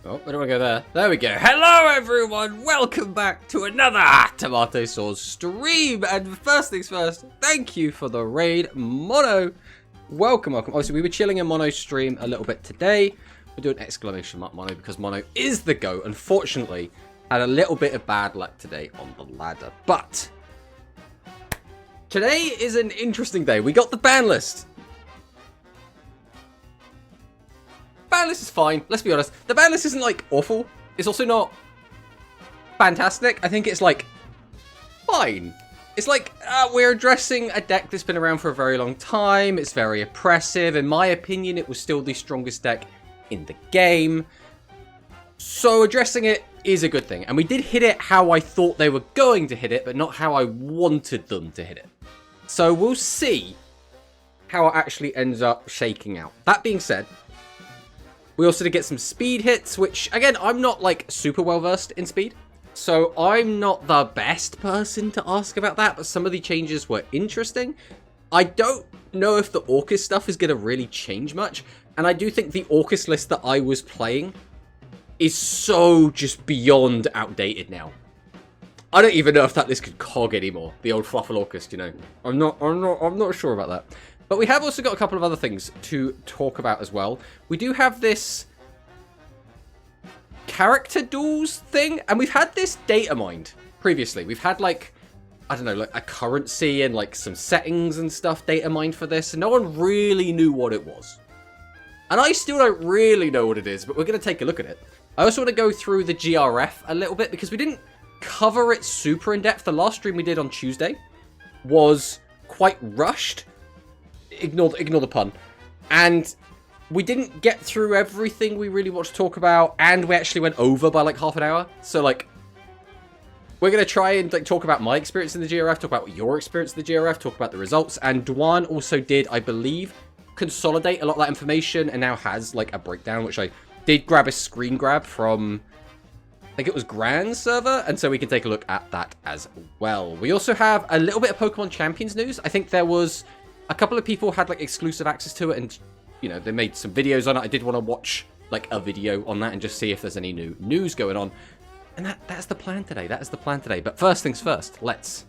Oh, where do I go there? There we go. Hello, everyone. Welcome back to another Tomato Sauce stream. And first things first, thank you for the raid, Mono. Welcome. Obviously, we were chilling in Mono's stream a little bit today. We're doing exclamation mark Mono because Mono is the GOAT. Unfortunately, had a little bit of bad luck today on the ladder. But today is an interesting day. We got the ban list. Ban list is fine. Let's be honest. The ban list isn't like awful. It's also not fantastic. I think it's like fine. It's like we're addressing a deck that's been around for a very long time. It's very oppressive. In my opinion, it was still the strongest deck in the game. So addressing it is a good thing. And we did hit it how I thought they were going to hit it, but not how I wanted them to hit it. So we'll see how it actually ends up shaking out. That being said, we also did get some speed hits, which, again, I'm not, like, super well-versed in speed. So I'm not the best person to ask about that, but some of the changes were interesting. I don't know if the Orcus stuff is going to really change much. And I do think the Orcus list that I was playing is so just beyond outdated now. I don't even know if that list could cog anymore. The old Fluffle Orcus, you know. I'm not sure about that. But we have also got a couple of other things to talk about as well. We do have this character duels thing, and we've had this data mined previously. We've had, like, I don't know, like a currency and like some settings and stuff data mined for this, and no one really knew what it was. And I still don't really know what it is, but we're going to take a look at it. I also want to go through the GRF a little bit because we didn't cover it super in depth. The last stream we did on Tuesday was quite rushed. Ignore the pun. And we didn't get through everything we really want to talk about, and we actually went over by like half an hour. So like, we're going to try and like talk about my experience in the GRF, talk about your experience in the GRF, talk about the results. And Dwan also did, I believe, consolidate a lot of that information and now has like a breakdown, which I did grab a screen grab from, I think it was Grand server, and so we can take a look at that as well. We also have a little bit of Pokemon Champions news. I think there was a couple of people had like exclusive access to it, and you know, they made some videos on it. I did want to watch like a video on that and just see if there's any new news going on. And that's the plan today. That is the plan today. But first things first, let's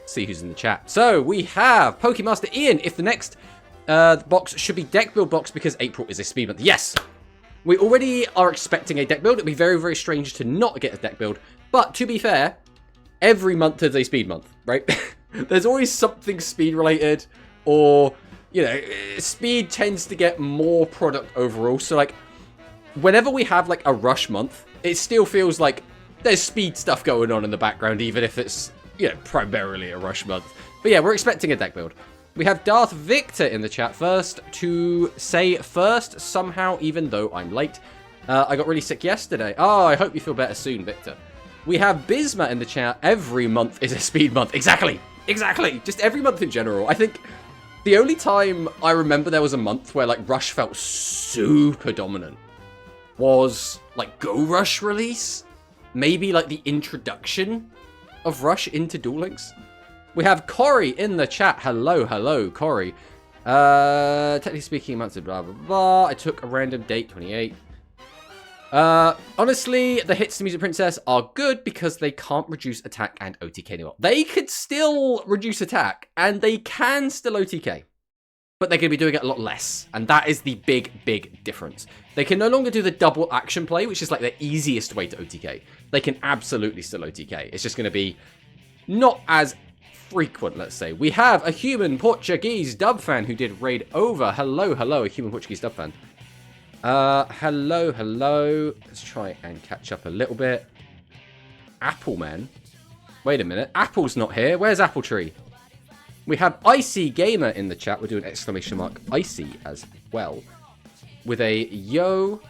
see who's in the chat. So we have Pokemaster Ian. If the next box should be deck build box because April is a speed month. Yes, we already are expecting a deck build. It'd be very, very strange to not get a deck build. But to be fair, every month is a speed month, right? There's always something speed related, or, you know, speed tends to get more product overall. So like, whenever we have like a rush month, it still feels like there's speed stuff going on in the background, even if it's, you know, primarily a rush month. But yeah, we're expecting a deck build. We have Darth Victor in the chat first to say first somehow, even though I'm late. I got really sick yesterday. Oh, I hope you feel better soon, Victor. We have Bisma in the chat. Every month is a speed month. Exactly. Exactly. Just every month in general. I think the only time I remember there was a month where like Rush felt super dominant was like Go Rush release. Maybe like the introduction of Rush into Duel Links. We have Corey in the chat. Hello, Corey. Technically speaking, months of blah, blah, blah. I took a random date, 28. Honestly, the hits to Music Princess are good because they can't reduce attack and OTK anymore. They could still reduce attack, and they can still OTK. But they're going to be doing it a lot less. And that is the big, big difference. They can no longer do the double action play, which is like the easiest way to OTK. They can absolutely still OTK. It's just going to be not as frequent, let's say. We have a human Portuguese dub fan who did raid over. Hello, a human Portuguese dub fan. Hello. Let's try and catch up a little bit. Appleman. Wait a minute. Apple's not here. Where's Apple Tree? We have Icy Gamer in the chat. We're doing exclamation mark Icy as well. With a yo.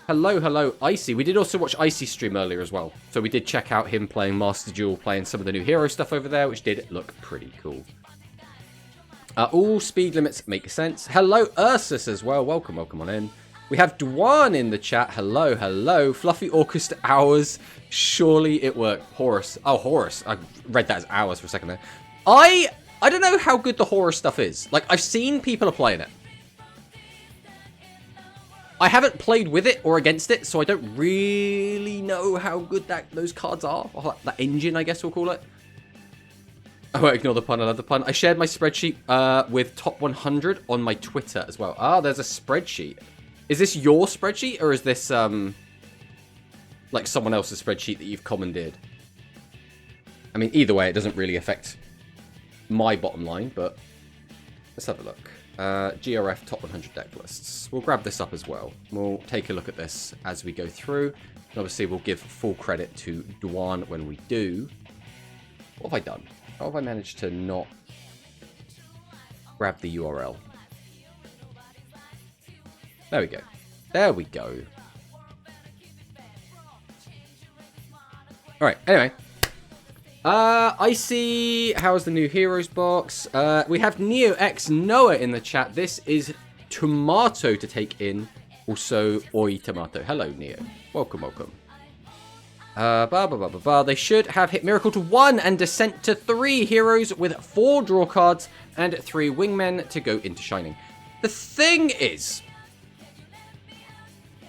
Hello, Icy. We did also watch Icy stream earlier as well. So we did check out him playing Master Duel, playing some of the new hero stuff over there, which did look pretty cool. All speed limits make sense. Hello, Ursus as well. Welcome on in. We have Dwan in the chat. Hello. Fluffy Orchestra hours. Surely it worked. Horus. Oh, Horus. I read that as hours for a second there. I don't know how good the Horus stuff is. Like, I've seen people are playing it. I haven't played with it or against it, so I don't really know how good those cards are. Or that engine, I guess we'll call it. I won't ignore the pun, I love the pun. I shared my spreadsheet with top 100 on my Twitter as well. Ah, there's a spreadsheet. Is this your spreadsheet, or is this like someone else's spreadsheet that you've commandeered? I mean, either way, it doesn't really affect my bottom line, but let's have a look. GRF top 100 deck lists. We'll grab this up as well. We'll take a look at this as we go through. And obviously, we'll give full credit to Duan when we do. What have I done? How have I managed to not grab the URL? There we go. There we go. Alright, anyway. I see. How's the new Heroes box? We have Neo X Noah in the chat. This is Tomato to take in. Also, Oi Tomato. Hello, Neo. Welcome, welcome. They should have hit Miracle to 1 and Descent to 3 heroes with 4 draw cards and 3 wingmen to go into Shining. The thing is,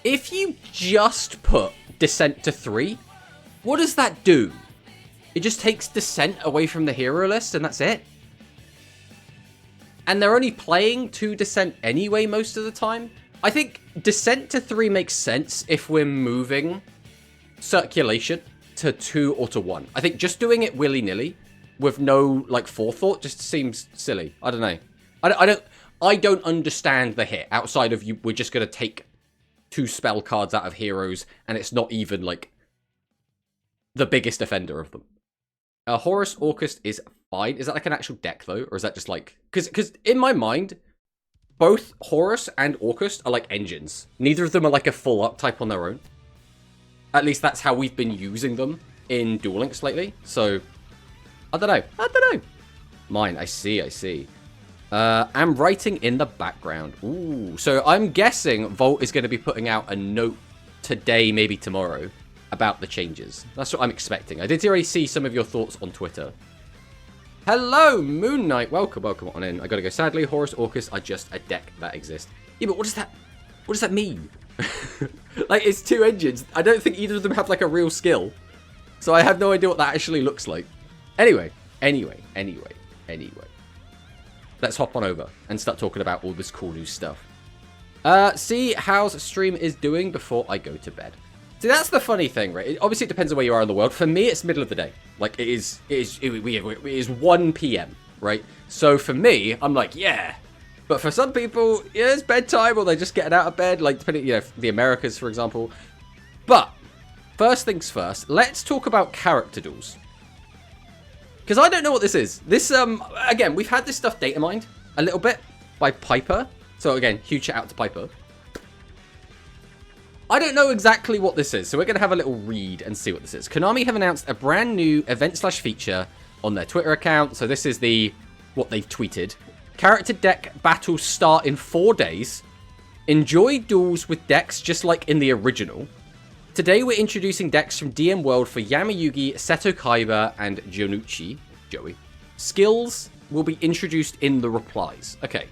if you just put Descent to 3, what does that do? It just takes Descent away from the hero list and that's it. And they're only playing 2 Descent anyway most of the time. I think Descent to 3 makes sense if we're moving circulation to 2 or to 1. I think just doing it willy-nilly with no like forethought just seems silly. I don't know. I don't understand the hit outside of we're just going to take 2 spell cards out of heroes and it's not even like the biggest offender of them. Horus Orcust is fine. Is that like an actual deck though? Or is that just like... Because in my mind, both Horus and Orcust are like engines. Neither of them are like a full up type on their own. At least that's how we've been using them in Duel Links lately. So, I don't know. Mine, I see. I'm writing in the background. Ooh, so I'm guessing Volt is going to be putting out a note today, maybe tomorrow, about the changes. That's what I'm expecting. I did already see some of your thoughts on Twitter. Hello, Moon Knight. Welcome on in. I gotta go. Sadly, Horus Orcus are just a deck that exists. Yeah, but what does that mean? Like, it's 2 engines. I don't think either of them have like a real skill. So I have no idea what that actually looks like. Anyway. Let's hop on over and start talking about all this cool new stuff. See how's stream is doing before I go to bed. See, that's the funny thing, right? Obviously, it depends on where you are in the world. For me, it's middle of the day. Like, it is 1 p.m., right? So for me, I'm like, yeah. But for some people, yeah, it's bedtime, or they're just getting out of bed, like, depending, you know, the Americas, for example. But, first things first, let's talk about character duels. Because I don't know what this is. This, again, we've had this stuff data mined a little bit by Piper. So, again, huge shout out to Piper. I don't know exactly what this is, so we're going to have a little read and see what this is. Konami have announced a brand new event/feature on their Twitter account. So this is what they've tweeted. Character deck battles start in 4 days. Enjoy duels with decks just like in the original. Today we're introducing decks from DM World for Yamayugi, Seto Kaiba, and Joey. Skills will be introduced in the replies. Okay.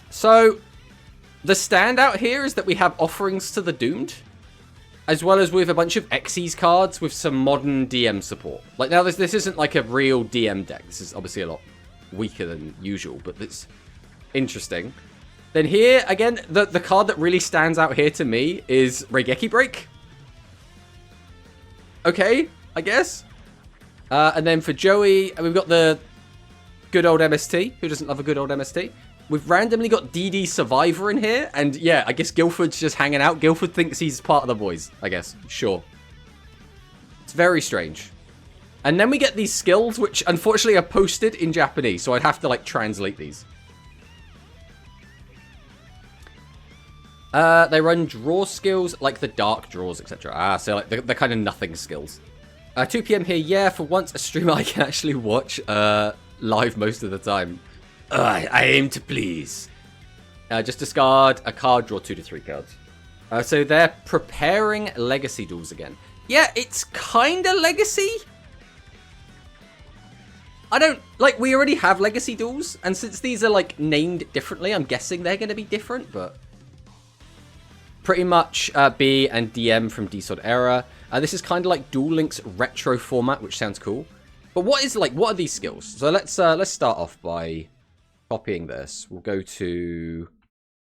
So, the standout here is that we have offerings to the Doomed, as well as with a bunch of Xyz cards with some modern DM support. Like, now this isn't like a real DM deck. This is obviously a lot weaker than usual, but it's interesting. Then here, again, the card that really stands out here to me is Reigeki Break. Okay, I guess. And then for Joey, we've got the good old MST. Who doesn't love a good old MST? We've randomly got DD Survivor in here. And yeah, I guess Guildford's just hanging out. Guildford thinks he's part of the boys, I guess. Sure. It's very strange. And then we get these skills, which unfortunately are posted in Japanese. So I'd have to, like, translate these. They run draw skills like the dark draws, etc. So like the kind of nothing skills. 2 p.m. here. Yeah, for once a streamer I can actually watch live most of the time. I aim to please. Just discard a card, draw 2 to 3 cards. So they're preparing Legacy duels again. Yeah, it's kind of Legacy. I don't, like, we already have Legacy Duels, and since these are, like, named differently, I'm guessing they're going to be different, but... Pretty much B and DM from DSOD era. This is kind of like Duel Links retro format, which sounds cool. But what are these skills? So let's start off by copying this. We'll go to,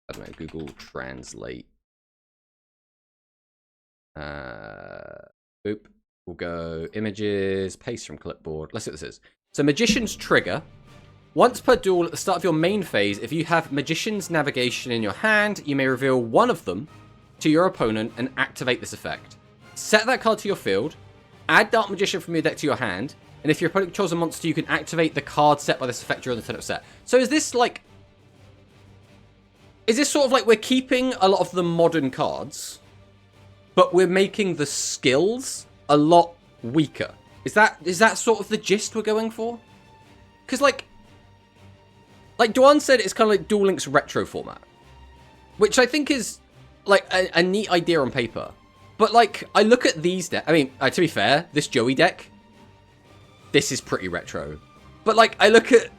I don't know, Google Translate. Boop. We'll go images, paste from clipboard. Let's see what this is. So Magician's Trigger. Once per duel at the start of your main phase, if you have Magician's Navigation in your hand, you may reveal one of them to your opponent and activate this effect. Set that card to your field, add Dark Magician from your deck to your hand, and if your opponent chose a monster, you can activate the card set by this effect during the turn of set. So is this like... Is this sort of like we're keeping a lot of the modern cards, but we're making the skills a lot weaker? Is that sort of the gist we're going for? Because like Duan said, it's kind of like Duel Links retro format, which I think is like a neat idea on paper. But like, I look at these decks. I mean, to be fair, this Joey deck, this is pretty retro. But like, I look at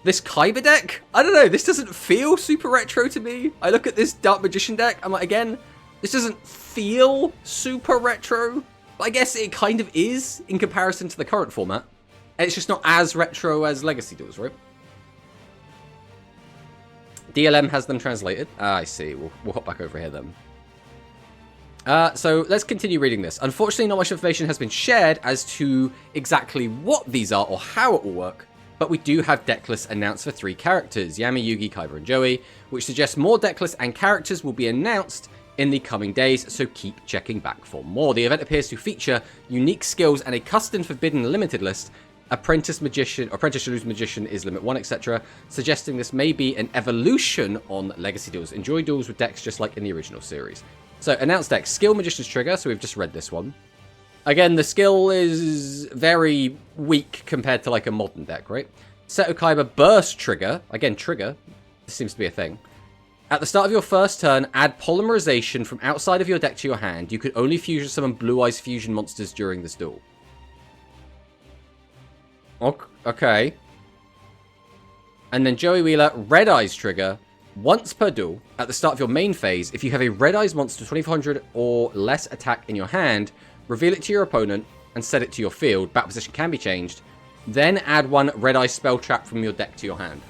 this Kyber deck. I don't know. This doesn't feel super retro to me. I look at this Dark Magician deck. I'm like, again, this doesn't feel super retro. But I guess it kind of is in comparison to the current format. And it's just not as retro as Legacy Duels, right? DLM has them translated. I see. We'll hop back over here then. So let's continue reading this. Unfortunately, not much information has been shared as to exactly what these are or how it will work, but we do have deck lists announced for 3 characters, Yami, Yugi, Kyber, and Joey, which suggests more deck lists and characters will be announced in the coming days, so keep checking back for more. The event appears to feature unique skills and a custom forbidden limited list. Apprentice Magician, or Apprentice Illusion Magician is limit 1, etc., suggesting this may be an evolution on Legacy Duels. Enjoy duels with decks just like in the original series. So, announced deck, Skill Magician's Trigger, so we've just read this one. Again, the skill is very weak compared to like a modern deck, right? Seto Kaiba Burst Trigger, again, Trigger, this seems to be a thing. At the start of your first turn, add Polymerization from outside of your deck to your hand. You could only fusion summon Blue Eyes Fusion monsters during this duel. Okay. And then Joey Wheeler, Red Eyes Trigger. Once per duel, at the start of your main phase, if you have a Red Eyes monster 2400 or less attack in your hand, reveal it to your opponent and set it to your field. Battle position can be changed. Then add 1 Red Eyes spell trap from your deck to your hand.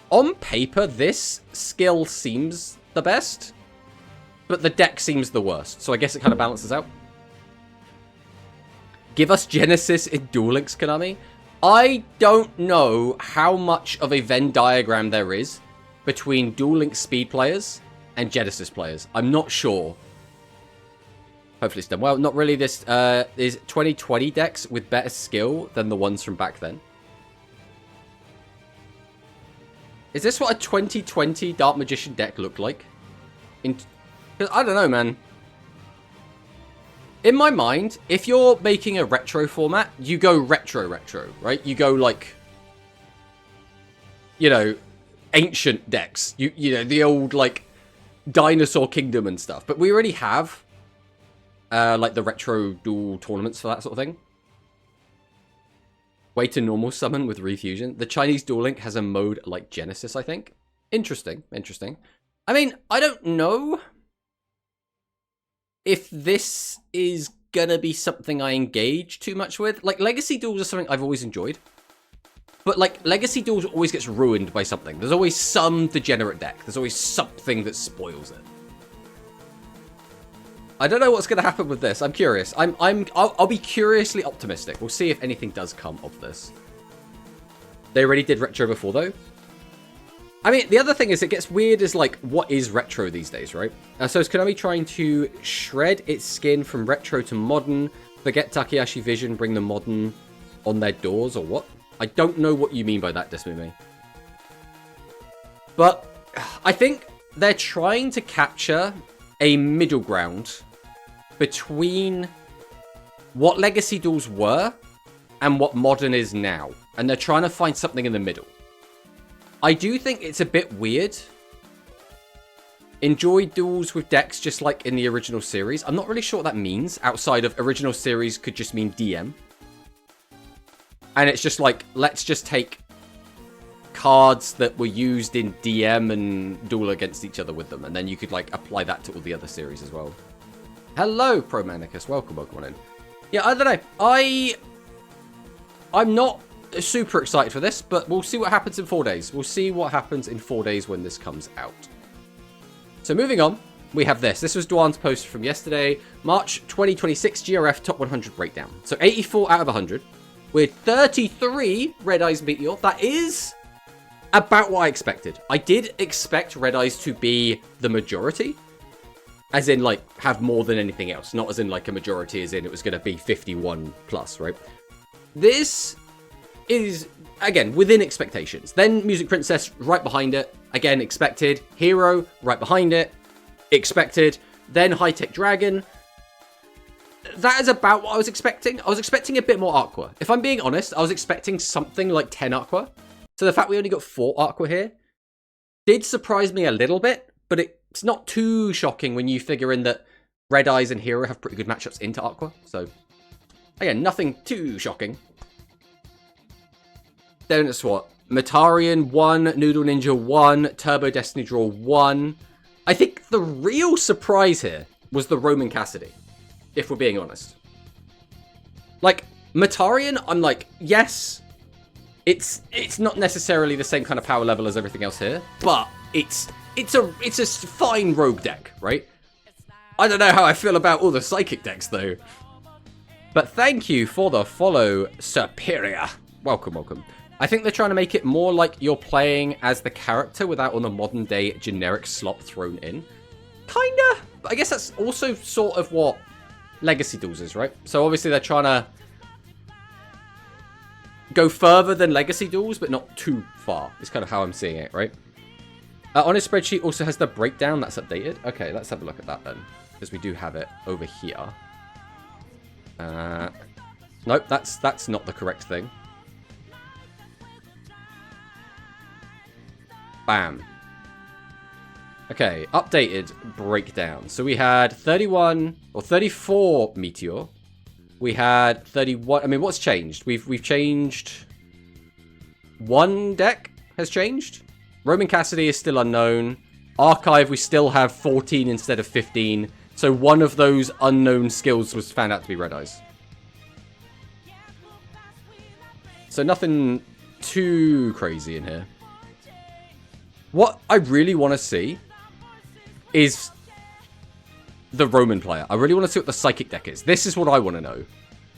On paper, this skill seems the best, but the deck seems the worst. So I guess it kind of balances out. Give us Genesis in Duel Links, Konami. I don't know how much of a Venn diagram there is between Duel Links speed players and Genesis players. I'm not sure. Hopefully it's done well. Not really. This is 2020 decks with better skill than the ones from back then. Is this what a 2020 Dark Magician deck looked like? I don't know, man. In my mind, if you're making a retro format, you go retro, right? You go like, you know, ancient decks. You know, the old like Dinosaur Kingdom and stuff. But we already have like the retro duel tournaments for that sort of thing. Way to normal summon with refusion. The Chinese Duel Link has a mode like Genesis, I think. Interesting, interesting. I mean, I don't know if this is gonna be something I engage too much with. Like, Legacy Duels are something I've always enjoyed. But, like, Legacy Duels always gets ruined by something. There's always some degenerate deck. There's always something that spoils it. I don't know what's gonna happen with this. I'm curious. I'll be curiously optimistic. We'll see if anything does come of this. They already did retro before, though. I mean, the other thing is, it gets weird is, like, what is retro these days, right? So is Konami trying to shred its skin from retro to modern, forget Takahashi Vision, bring the modern on their doors, or what? I don't know what you mean by that, Dismumi. But I think they're trying to capture a middle ground between what Legacy Duels were and what modern is now. And they're trying to find something in the middle. I do think it's a bit weird. Enjoy duels with decks just like in the original series. I'm not really sure what that means. Outside of original series could just mean DM. And it's just like, let's just take cards that were used in DM and duel against each other with them. And then you could, like, apply that to all the other series as well. Hello, Promanicus. Welcome on in. Yeah, I don't know. I'm not super excited for this, but we'll see what happens in 4 days. We'll see what happens in 4 days when this comes out. So moving on, we have this. This was Duan's post from yesterday, March 2026 GRF Top 100 Breakdown. So 84 out of 100, with 33 Red Eyes Meteor. That is about what I expected. I did expect Red Eyes to be the majority, as in, like, have more than anything else. Not as in, like, a majority as in it was going to be 51 plus, right? This is, again, within expectations. Then Music Princess right behind it. Again, expected. Hero right behind it. Expected. Then High Tech Dragon. That is about what I was expecting. I was expecting a bit more Aqua. If I'm being honest, I was expecting something like 10 Aqua. So the fact we only got 4 Aqua here did surprise me a little bit, but it's not too shocking when you figure in that Red Eyes and Hero have pretty good matchups into Aqua. So, again, nothing too shocking. Then it's what? Metarian 1, Noodle Ninja 1, Turbo Destiny Draw 1. I think the real surprise here was the Roman Cassidy, if we're being honest. Like, Metarian, I'm like, yes, it's not necessarily the same kind of power level as everything else here, but it's a fine rogue deck, right? I don't know how I feel about all the psychic decks, though. But thank you for the follow, Superior. Welcome. I think they're trying to make it more like you're playing as the character without all the modern day generic slop thrown in. Kinda. I guess that's also sort of what Legacy Duels is, right? So obviously they're trying to go further than Legacy Duels, but not too far. It's kind of how I'm seeing it, right? On his spreadsheet also has the breakdown that's updated. Okay, let's have a look at that then, because we do have it over here. Nope, that's not the correct thing. Bam. Okay, updated breakdown. So we had 31 or 34 Meteor. We had 31. I mean, what's changed? We've changed. One deck has changed. Roman Cassidy is still unknown. Archive, we still have 14 instead of 15. So one of those unknown skills was found out to be Red Eyes. So nothing too crazy in here. What I really want to see is the Roman player. I really want to see what the Psychic deck is. This is what I want to know.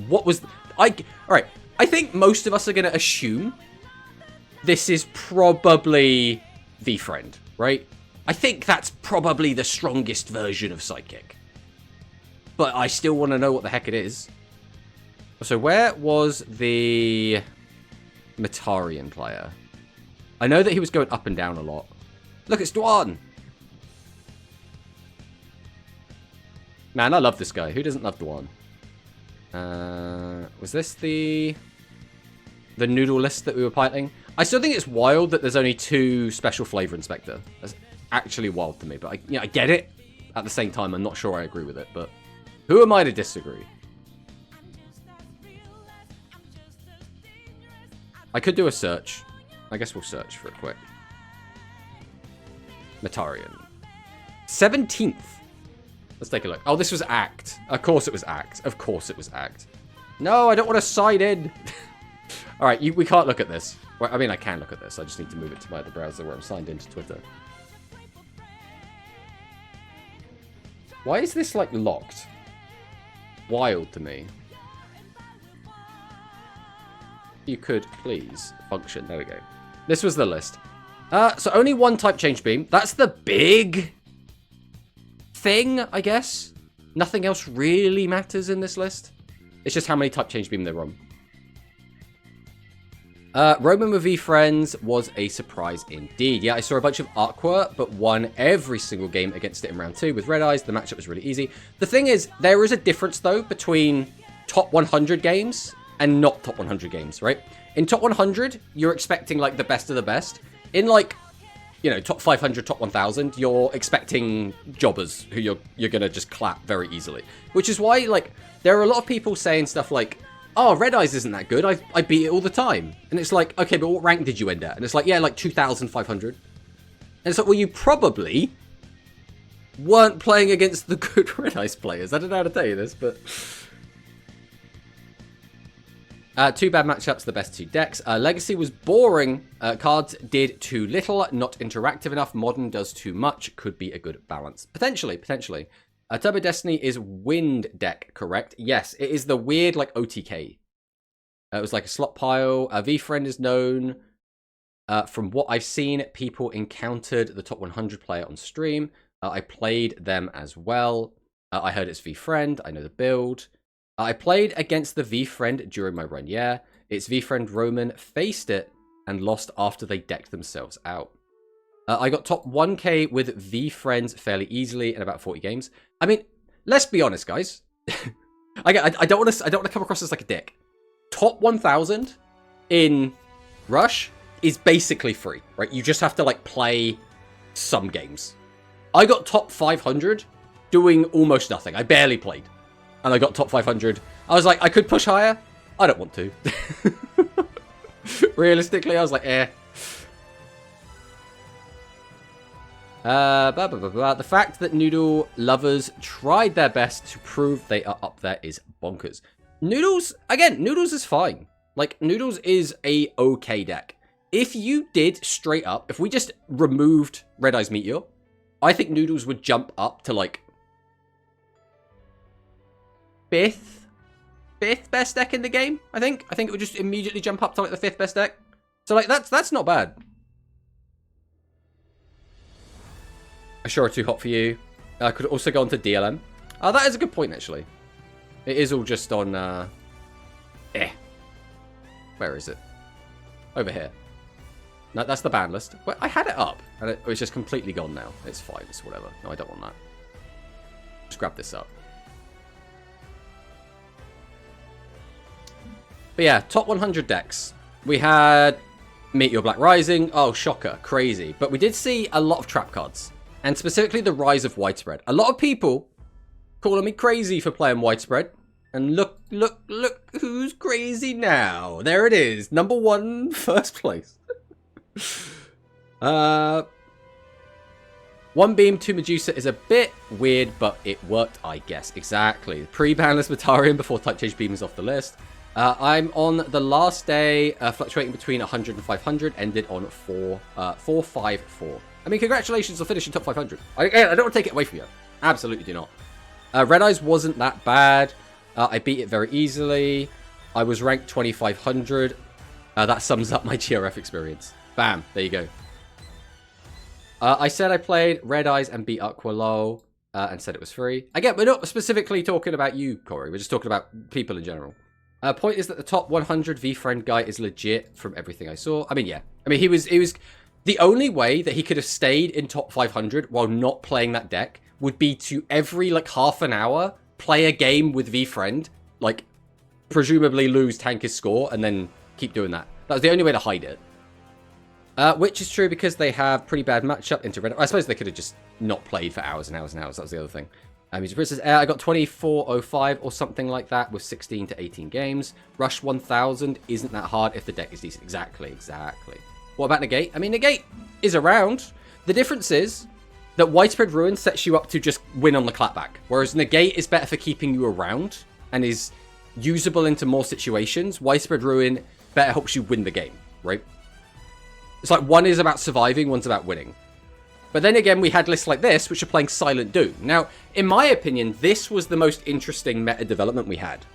What was... Alright, I think most of us are going to assume this is probably the Friend, right? I think that's probably the strongest version of Psychic. But I still want to know what the heck it is. So where was the Metarian player? I know that he was going up and down a lot. Look, it's Duan! Man, I love this guy. Who doesn't love Duan? Was this the noodle list that we were piloting? I still think it's wild that there's only 2 special flavor inspector. That's actually wild to me, but I get it. At the same time, I'm not sure I agree with it, but who am I to disagree? I could do a search. I guess we'll search for it quick. Metarian. 17th. Let's take a look. Oh, this was Act. Of course it was Act. Of course it was Act. No, I don't want to sign in. All right, we can't look at this. Well, I mean, I can look at this. I just need to move it to my other browser where I'm signed into Twitter. Why is this, like, locked? Wild to me. You could please function. There we go. This was the list. So only 1 type change beam. That's the big thing, I guess. Nothing else really matters in this list. It's just how many type change beam they're on. Roman with V-Friends was a surprise indeed. Yeah, I saw a bunch of Aqua, but won every single game against it in round 2 with Red Eyes. The matchup was really easy. The thing is, there is a difference, though, between top 100 games and not top 100 games, right? In top 100, you're expecting, like, the best of the best. In, like, you know, top 500, top 1000, you're expecting jobbers who you're going to just clap very easily. Which is why, like, there are a lot of people saying stuff like, oh, Red Eyes isn't that good. I beat it all the time. And it's like, okay, but what rank did you end at? And it's like, yeah, like 2,500. And it's like, well, you probably weren't playing against the good Red Eyes players. I don't know how to tell you this, but... two bad matchups, the best two decks. Legacy was boring. Cards did too little, not interactive enough. Modern does too much. Could be a good balance. Potentially. Turbo Destiny is Wind deck, correct? Yes, it is the weird, like, OTK. It was like a slot pile. V-Friend is known. From what I've seen, people encountered the top 100 player on stream. I played them as well. I heard it's V-Friend. I know the build. I played against the V-Friend during my run, yeah. It's V-Friend Roman, faced it, and lost after they decked themselves out. I got top 1k with V-Friends fairly easily in about 40 games. I mean, let's be honest, guys. I don't want to come across as like a dick. Top 1000 in Rush is basically free, right? You just have to like play some games. I got top 500 doing almost nothing. I barely played. And I got top 500. I was like, I could push higher. I don't want to. Realistically, I was like, eh. The fact that Noodle lovers tried their best to prove they are up there is bonkers. Noodles, again, Noodles is fine. Like, Noodles is a okay deck. If you did straight up, if we just removed Red Eyes Meteor, I think Noodles would jump up to like fifth best deck in the game. I think it would just immediately jump up to like the 5th best deck. So like that's not bad. Sure, too hot for you. I could also go on to DLM. That is a good point, actually. It is all just on, Where is it? Over here. No, that's the ban list. Well, I had it up, and it's just completely gone now. It's fine, it's whatever. No, I don't want that. Just grab this up. But yeah, top 100 decks. We had Meteor Black Rising. Oh, shocker. Crazy. But we did see a lot of trap cards. And specifically the rise of Widespread. A lot of people calling me crazy for playing Widespread. And look who's crazy now. There it is. Number 1, first place. 1 beam, 2 Medusa is a bit weird, but it worked, I guess. Exactly. Pre-banless Batarian before Type Change Beam is off the list. I'm on the last day, fluctuating between 100 and 500, ended on 454. I mean, congratulations on finishing top 500. I don't want to take it away from you. Absolutely do not. Red Eyes wasn't that bad. I beat it very easily. I was ranked 2500. That sums up my GRF experience. Bam, there you go. I said I played Red Eyes and beat Aqualow, and said it was free. Again, we're not specifically talking about you, Corey. We're just talking about people in general. Point is that the top 100 V-Friend guy is legit from everything I saw. I mean, yeah. I mean, he was the only way that he could have stayed in top 500 while not playing that deck would be to every, like, half an hour play a game with V-Friend, like, presumably lose, tank his score, and then keep doing that. That was the only way to hide it. Which is true because they have pretty bad matchup into Red. I suppose they could have just not played for hours and hours and hours. That was the other thing. I got 2405 or something like that with 16 to 18 games. Rush 1000 isn't that hard if the deck is decent. Exactly. What about Negate? I mean, Negate is around. The difference is that Widespread Ruin sets you up to just win on the clapback, whereas Negate is better for keeping you around and is usable into more situations. Widespread Ruin better helps you win the game, right? It's like one is about surviving, one's about winning. But then again, we had lists like this, which are playing Silent Doom. Now, in my opinion, this was the most interesting meta development we had.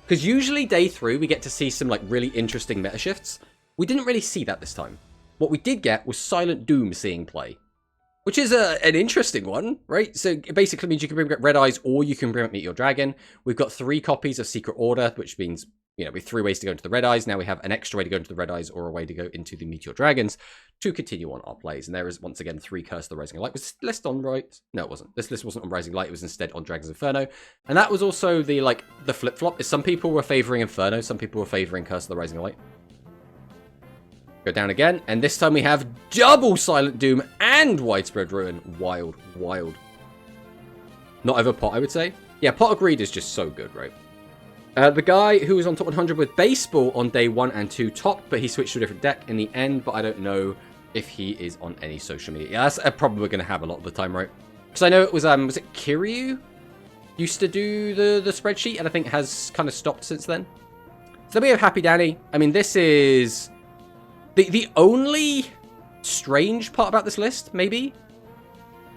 Because usually day 3, we get to see some like really interesting meta shifts. We didn't really see that this time. What we did get was Silent Doom seeing play. Which is an interesting one, right? So it basically means you can bring back Red Eyes or you can bring back Meteor Dragon. We've got 3 copies of Secret Order, which means, you know, we have 3 ways to go into the Red Eyes. Now we have an extra way to go into the Red Eyes or a way to go into the Meteor Dragons to continue on our plays. And there is, once again, 3 Curse of the Rising Light. Was this list on right? No, it wasn't. This list wasn't on Rising Light. It was instead on Dragon's Inferno. And that was also the, like, the flip-flop. Is some people were favoring Inferno. Some people were favoring Curse of the Rising Light. Go down again. And this time we have double Silent Doom and Widespread Ruin. Wild, wild. Not over Pot, I would say. Yeah, Pot of Greed is just so good, right? The guy who was on top 100 with baseball on day 1 and 2 topped, but he switched to a different deck in the end, but I don't know if he is on any social media. Yeah, that's a problem we're going to have a lot of the time, right? Because I know it was it Kiryu used to do the spreadsheet, and I think has kind of stopped since then. So then we have Happy Danny. I mean, this is the only strange part about this list, maybe,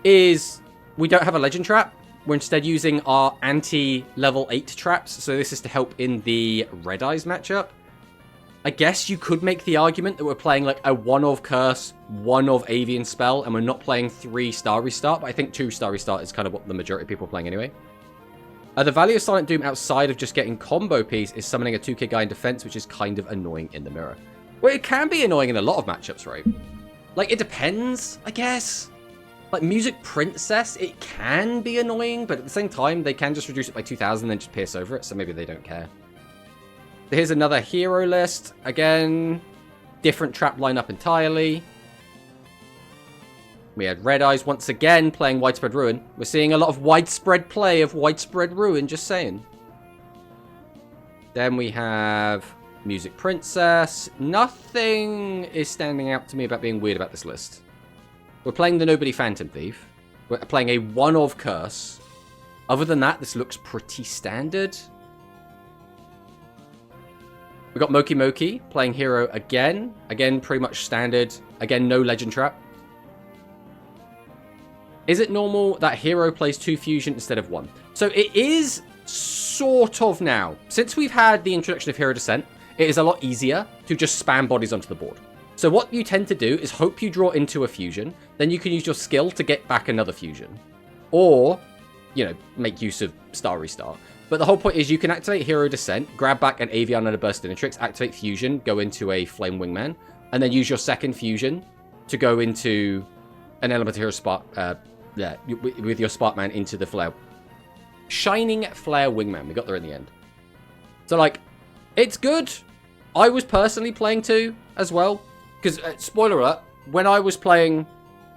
is we don't have a legend trap. We're instead using our anti-level 8 traps, so this is to help in the Red Eyes matchup. I guess you could make the argument that we're playing like a 1 of Curse, 1 of Avian Spell, and we're not playing 3 Star Restart, but I think 2 Star Restart is kind of what the majority of people are playing anyway. The value of Silent Doom outside of just getting combo piece is summoning a 2k guy in defense, which is kind of annoying in the mirror. Well, it can be annoying in a lot of matchups, right? Like, it depends, I guess. Like, Music Princess, it can be annoying, but at the same time, they can just reduce it by 2,000 and then just pierce over it, so maybe they don't care. Here's another hero list. Again, different trap lineup entirely. We had Red Eyes once again playing Widespread Ruin. We're seeing a lot of widespread play of Widespread Ruin, just saying. Then we have Music Princess. Nothing is standing out to me about being weird about this list. We're playing the Nobody Phantom Thief. We're playing a 1 of Curse. Other than that, this looks pretty standard. We got Moki Moki playing hero again. Again, pretty much standard. Again, no legend trap. Is it normal that hero plays 2 fusion instead of 1? So it is sort of now. Since we've had the introduction of Hero Descent, it is a lot easier to just spam bodies onto the board. So what you tend to do is hope you draw into a fusion, then you can use your skill to get back another fusion. Or, you know, make use of Star Restart. But the whole point is you can activate Hero Descent, grab back an Avian and a Burst Tricks, activate Fusion, go into a Flame Wingman, and then use your second Fusion to go into an Elemental Hero Spark, with your Sparkman into the Flare. Shining Flare Wingman. We got there in the end. So, like, it's good. I was personally playing 2 as well. Because, spoiler alert, when I was playing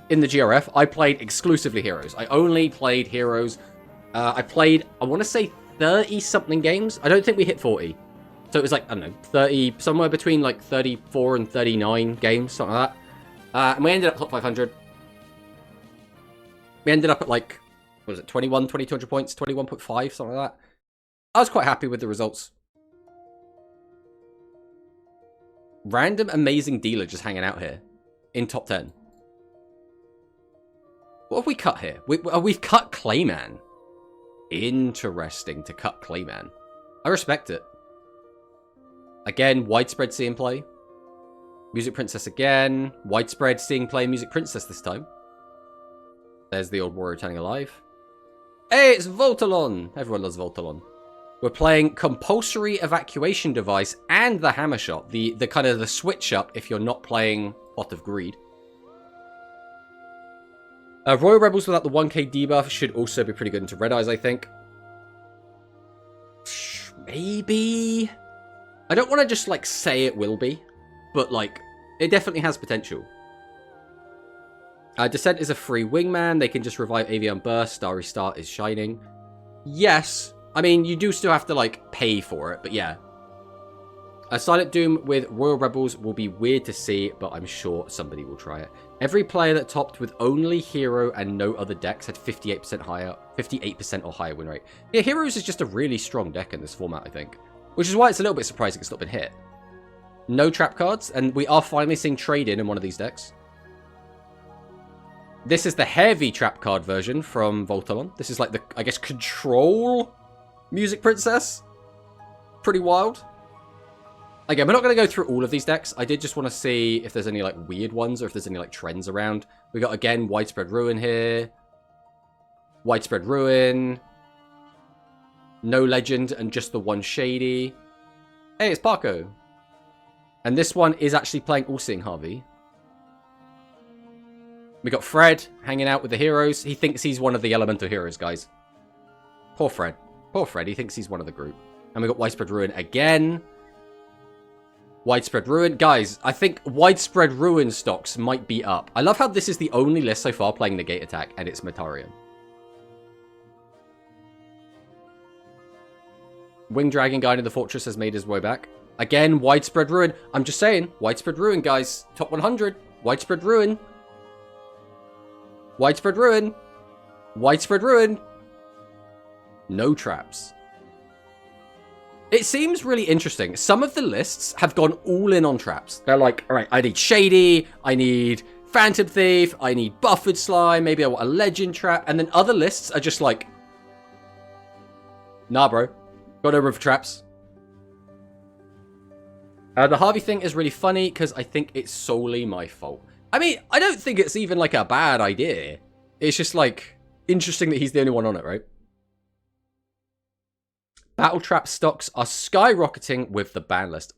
in the GRF, I played exclusively heroes. I only played heroes. I played, I want to say 30-something games. I don't think we hit 40. So it was like, I don't know, 30, somewhere between like 34 and 39 games, something like that. And we ended up top 500. We ended up at like, what was it, 21, 2,200 points, 21.5, something like that. I was quite happy with the results. Random amazing dealer just hanging out here in top 10. What have we cut here? We've cut Clayman. Interesting to cut Clayman. I respect it. Again, widespread seeing play. Music Princess again. Widespread seeing play Music Princess this time. There's the old warrior turning alive. Hey, it's Voltalon! Everyone loves Voltalon. We're playing Compulsory Evacuation Device and the Hammer Shot. The kind of the switch up if you're not playing Pot of Greed. Royal Rebels without the 1k debuff should also be pretty good into Red Eyes, I think. Maybe? I don't want to just, like, say it will be. But, like, it definitely has potential. Descent is a free wingman. They can just revive Avian Burst. Star Restart is shining. Yes. I mean, you do still have to, like, pay for it, but yeah. Silent Doom with Royal Rebels will be weird to see, but I'm sure somebody will try it. Every player that topped with only Hero and no other decks had 58% or higher win rate. Yeah, Heroes is just a really strong deck in this format, I think. Which is why it's a little bit surprising it's not been hit. No trap cards, and we are finally seeing trade-in in one of these decks. This is the heavy trap card version from Voltalon. This is like the, I guess, control Music Princess. Pretty wild. Again, we're not going to go through all of these decks. I did just want to see if there's any, like, weird ones or if there's any, like, trends around. We got, again, Widespread Ruin here. Widespread Ruin. No Legend and just the one Shady. Hey, it's Parko. And this one is actually playing All-Seeing Harvey. We got Fred hanging out with the heroes. He thinks he's one of the elemental heroes, guys. Poor Fred. Poor Fred. He thinks he's one of the group. And we got Widespread Ruin again. Widespread Ruin. Guys, I think Widespread Ruin stocks might be up. I love how this is the only list so far playing Negate Attack, and it's Metarian. Winged Dragon Guide in the Fortress has made his way back. Again, Widespread Ruin. I'm just saying, Widespread Ruin, guys. Top 100. Widespread Ruin. Widespread Ruin. Widespread Ruin. No traps. It seems really interesting. Some of the lists have gone all in on traps. They're like, all right, I need Shady, I need Phantom Thief, I need Buffered Slime, maybe I want a Legend Trap. And then other lists are just like, nah, bro. Got no room for traps. The Harvey thing is really funny because I think it's solely my fault. I mean, I don't think it's even like a bad idea. It's just like interesting that he's the only one on it, right? Battle trap stocks are skyrocketing with the ban list.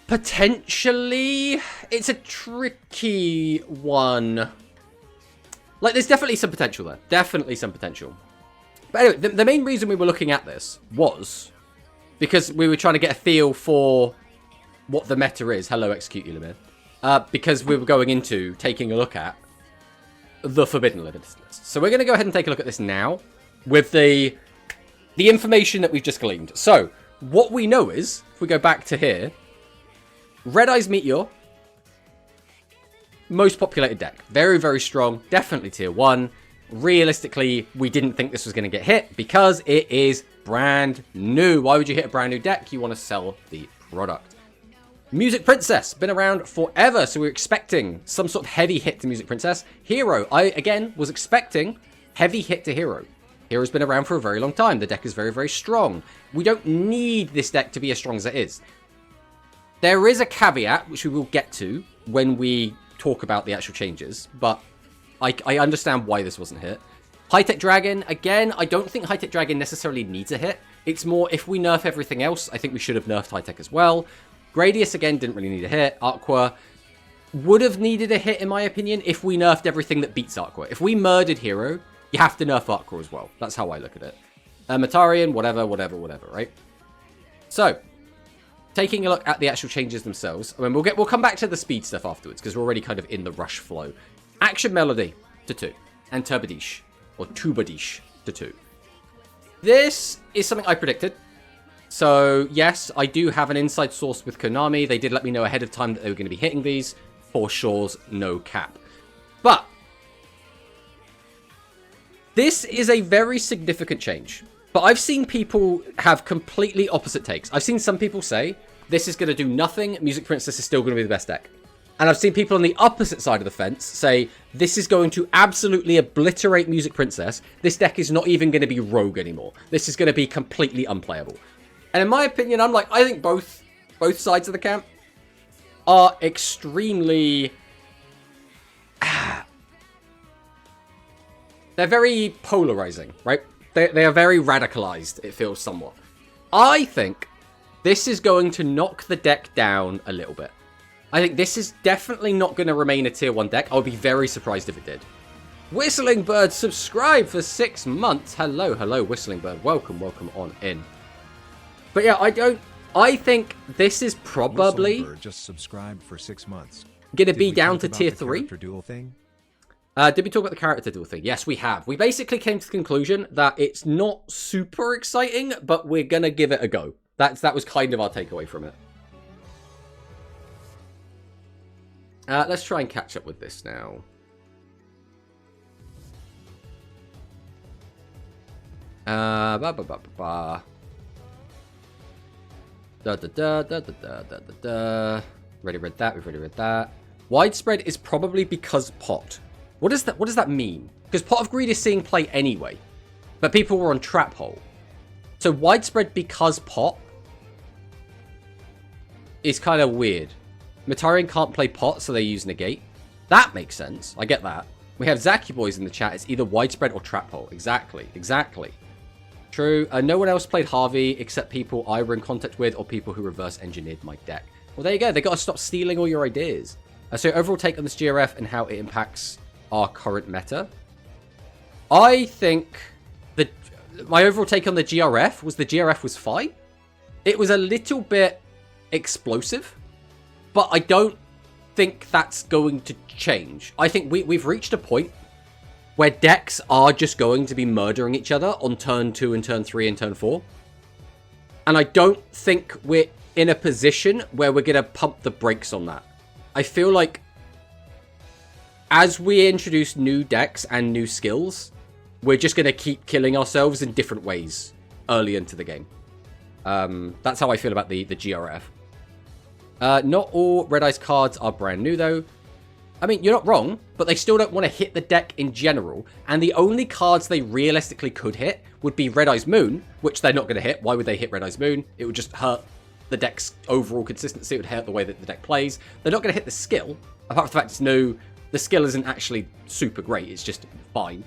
Potentially, it's a tricky one. Like, there's definitely some potential there. Definitely some potential. But anyway, the main reason we were looking at this was because we were trying to get a feel for what the meta is. Hello, Execute You Limit. Because we were going into taking a look at the Forbidden Limits list. So we're going to go ahead and take a look at this now with the information that we've just gleaned. So, what we know is, if we go back to here, Red Eyes Meteor, most populated deck. Very, very strong. Definitely tier 1. Realistically, we didn't think this was going to get hit because it is brand new. Why would you hit a brand new deck? You want to sell the product. Music Princess, been around forever, so we're expecting some sort of heavy hit to Music Princess. Hero, I, again, was expecting heavy hit to Hero. Hero's been around for a very long time. The deck is very, very strong. We don't need this deck to be as strong as it is. There is a caveat, which we will get to when we talk about the actual changes, but I understand why this wasn't hit. High-Tech Dragon, again, I don't think High-Tech Dragon necessarily needs a hit. It's more, if we nerf everything else, I think we should have nerfed High-Tech as well. Gradius, again, didn't really need a hit. Aqua would have needed a hit, in my opinion, if we nerfed everything that beats Aqua. If we murdered Hero, you have to nerf Aqua as well. That's how I look at it. Matarian, whatever, right? So, taking a look at the actual changes themselves. I mean, we'll come back to the speed stuff afterwards, because we're already kind of in the rush flow. Action Melody to 2. And Turbadish, or Tubadish to 2. This is something I predicted. So, yes, I do have an inside source with Konami. They did let me know ahead of time that they were going to be hitting these. For Shaw's no cap. But this is a very significant change. But I've seen people have completely opposite takes. I've seen some people say, this is going to do nothing. Music Princess is still going to be the best deck. And I've seen people on the opposite side of the fence say, this is going to absolutely obliterate Music Princess. This deck is not even going to be rogue anymore. This is going to be completely unplayable. And in my opinion, I'm like, I think both sides of the camp are extremely... They're very polarizing, right? They are very radicalized, it feels somewhat. I think this is going to knock the deck down a little bit. I think this is definitely not going to remain a tier 1 deck. I would be very surprised if it did. Whistling Bird, subscribe for 6 months. Hello, hello, Whistling Bird. Welcome, welcome on in. But yeah, I think this is probably just subscribed for 6 months. Gonna be down to tier 3. Duel thing? Did we talk about the character duel thing? Yes, we have. We basically came to the conclusion that it's not super exciting, but we're gonna give it a go. That was kind of our takeaway from it. Let's try and catch up with this now. Already read that. We've already read that. Widespread is probably because pot. What does that mean? Because Pot of Greed is seeing play anyway, but people were on Trap Hole. So widespread because pot is kind of weird. Matarian can't play pot, so they use negate. That makes sense. I get that. We have Zaki Boys in the chat. It's either widespread or Trap Hole. Exactly. Exactly. True. No one else played Harvey except people I were in contact with or people who reverse engineered my deck. Well, there you go. They got to stop stealing all your ideas. So overall take on this GRF and how it impacts our current meta. I think my overall take on the GRF was fine. It was a little bit explosive, but I don't think that's going to change. I think we've reached a point where decks are just going to be murdering each other on turn 2 and turn 3 and turn 4. And I don't think we're in a position where we're going to pump the brakes on that. I feel like as we introduce new decks and new skills, we're just going to keep killing ourselves in different ways early into the game. That's how I feel about the GRF. Not all Red Eyes cards are brand new, though. I mean, you're not wrong, but they still don't want to hit the deck in general. And the only cards they realistically could hit would be Red Eyes Moon, which they're not going to hit. Why would they hit Red Eyes Moon? It would just hurt the deck's overall consistency. It would hurt the way that the deck plays. They're not going to hit the skill, apart from the fact it's new. The skill isn't actually super great. It's just fine.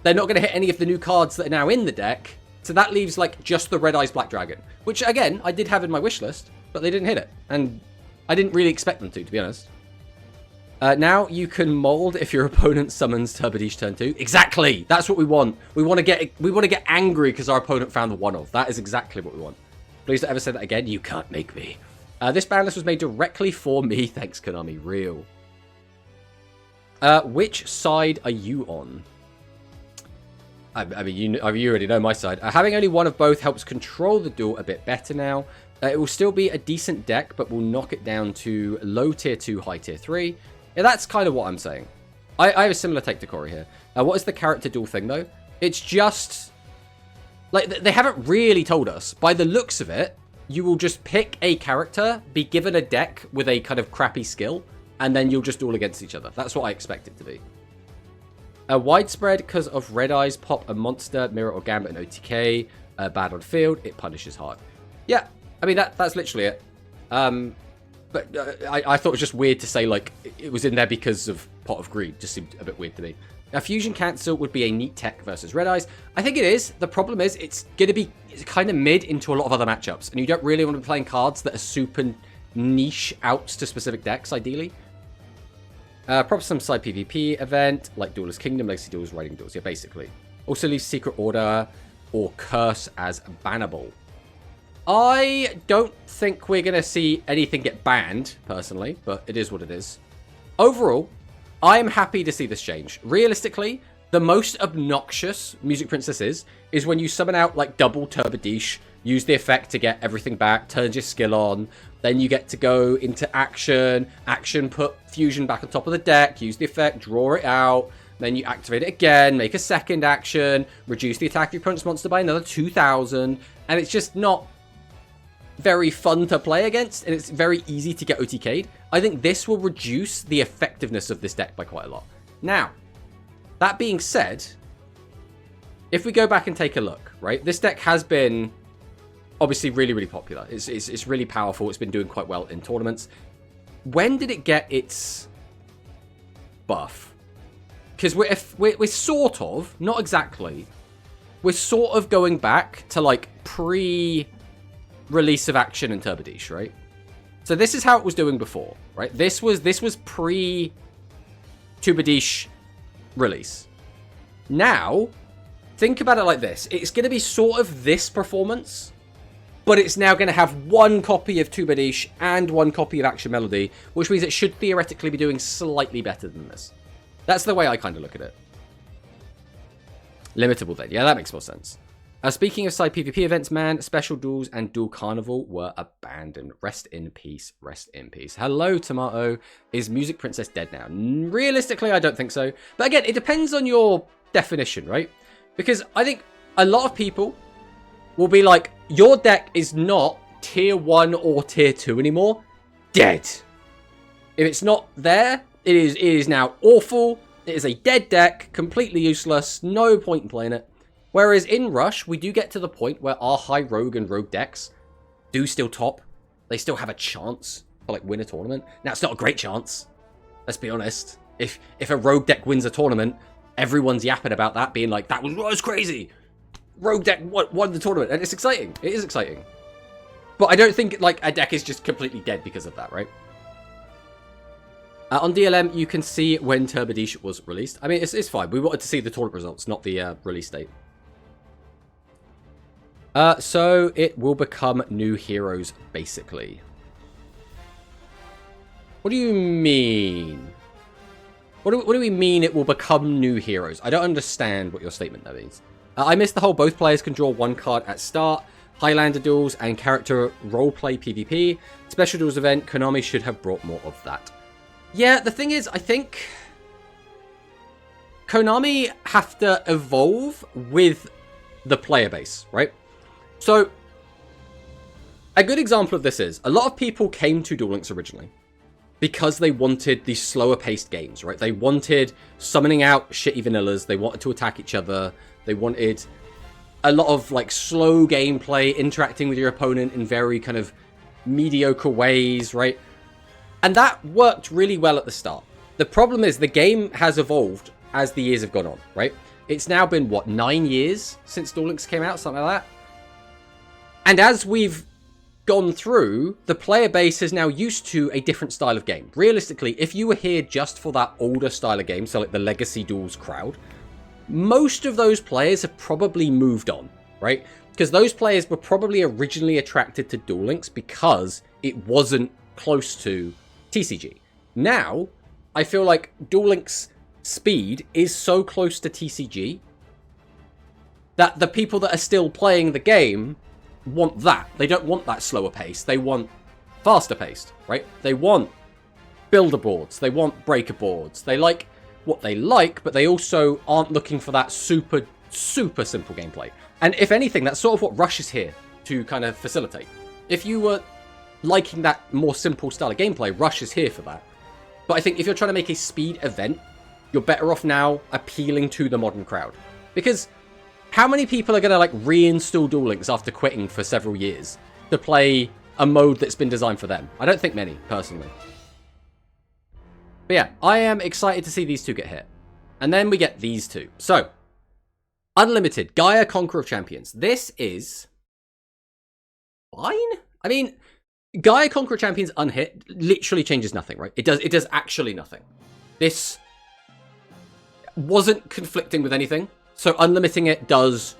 They're not going to hit any of the new cards that are now in the deck. So that leaves, like, just the Red Eyes Black Dragon, which, again, I did have in my wish list, but they didn't hit it. And I didn't really expect them to be honest. Now you can mold if your opponent summons Turbadish turn 2. Exactly! That's what we want. We want to get angry because our opponent found the one-of. That is exactly what we want. Please don't ever say that again. You can't make me. This ban list was made directly for me. Thanks, Konami. Real. Which side are you on? I mean, you already know my side. Having only one of both helps control the duel a bit better now. It will still be a decent deck, but will knock it down to low tier 2, high tier 3. Yeah, that's kind of what I'm saying. I have a similar take to Corey here. What is the character duel thing, though? It's just... like, they haven't really told us. By the looks of it, you will just pick a character, be given a deck with a kind of crappy skill, and then you'll just duel against each other. That's what I expect it to be. Widespread because of Red Eyes, pop a monster, mirror or gambit and OTK. Bad on field, it punishes hard. Yeah, I mean, that's literally it. But I thought it was just weird to say, like, it was in there because of Pot of Greed. Just seemed a bit weird to me. Now, Fusion Cancel would be a neat tech versus Red Eyes. I think it is. The problem is it's going to be kind of mid into a lot of other matchups. And you don't really want to be playing cards that are super niche out to specific decks, ideally. Probably some side PvP event, like Duelist Kingdom, Legacy Duels, Riding Duels. Yeah, basically. Also leaves Secret Order or Curse as bannable. I don't think we're going to see anything get banned, personally, but it is what it is. Overall, I am happy to see this change. Realistically, the most obnoxious Music Princess is when you summon out, like, double Turbadish, use the effect to get everything back, turns your skill on, then you get to go into action, put Fusion back on top of the deck, use the effect, draw it out, then you activate it again, make a second action, reduce the attack of your opponent's monster by another 2,000, and it's just not very fun to play against, and it's very easy to get OTK'd. I think this will reduce the effectiveness of this deck by quite a lot. Now, that being said, if we go back and take a look, right, this deck has been obviously really, really popular. It's really powerful. It's been doing quite well in tournaments. When did it get its buff? Because we're sort of, not exactly, we're sort of going back to, like, pre-release of Action and Turbadish, right? So this is how it was doing before, right? This was pre-Turbadish release. Now, think about it like this. It's going to be sort of this performance, but it's now going to have one copy of Turbadish and one copy of Action Melody, which means it should theoretically be doing slightly better than this. That's the way I kind of look at it. Limitable then. Yeah, that makes more sense. Speaking of side PvP events, man, Special Duels and Duel Carnival were abandoned. Rest in peace. Rest in peace. Hello, Tomato. Is Music Princess dead now? Realistically, I don't think so. But again, it depends on your definition, right? Because I think a lot of people will be like, your deck is not tier 1 or tier 2 anymore. Dead. If it's not there, it is now awful. It is a dead deck, completely useless, no point in playing it. Whereas in Rush, we do get to the point where our high rogue and rogue decks do still top. They still have a chance to, like, win a tournament. Now, it's not a great chance. Let's be honest. If a rogue deck wins a tournament, everyone's yapping about that, being like, that was crazy. Rogue deck won the tournament. And it's exciting. It is exciting. But I don't think, like, a deck is just completely dead because of that, right? On DLM, you can see when Turbadish was released. I mean, it's fine. We wanted to see the tournament results, not the release date. So it will become new heroes, basically. What do you mean? What do we mean it will become new heroes? I don't understand what your statement there means. I missed the whole both players can draw one card at start. Highlander duels, and character roleplay PvP. Special duels event, Konami should have brought more of that. Yeah, the thing is, I think Konami have to evolve with the player base, right? So, a good example of this is, a lot of people came to Duel Links originally because they wanted these slower paced games, right? They wanted summoning out shitty vanillas, they wanted to attack each other, they wanted a lot of like slow gameplay, interacting with your opponent in very kind of mediocre ways, right? And that worked really well at the start. The problem is the game has evolved as the years have gone on, right? It's now been, what, 9 years since Duel Links came out, something like that? And as we've gone through, the player base is now used to a different style of game. Realistically, if you were here just for that older style of game, so like the Legacy Duels crowd, most of those players have probably moved on, right? Because those players were probably originally attracted to Duel Links because it wasn't close to TCG. Now, I feel like Duel Links speed is so close to TCG that the people that are still playing the game want that. They don't want that slower pace. They want faster paced, right? They want builder boards. They want breaker boards. They like what they like, but they also aren't looking for that super simple gameplay. And if anything, that's sort of what Rush is here to kind of facilitate. If you were liking that more simple style of gameplay, Rush is here for that. But I think if you're trying to make a speed event, you're better off now appealing to the modern crowd. Because how many people are going to like reinstall Duel Links after quitting for several years to play a mode that's been designed for them? I don't think many, personally. But yeah, I am excited to see these two get hit. And then we get these two. So, Unlimited, Gaia Conqueror of Champions. This is fine. I mean, Gaia Conqueror of Champions unhit literally changes nothing, right? It does actually nothing. This wasn't conflicting with anything. So unlimiting it does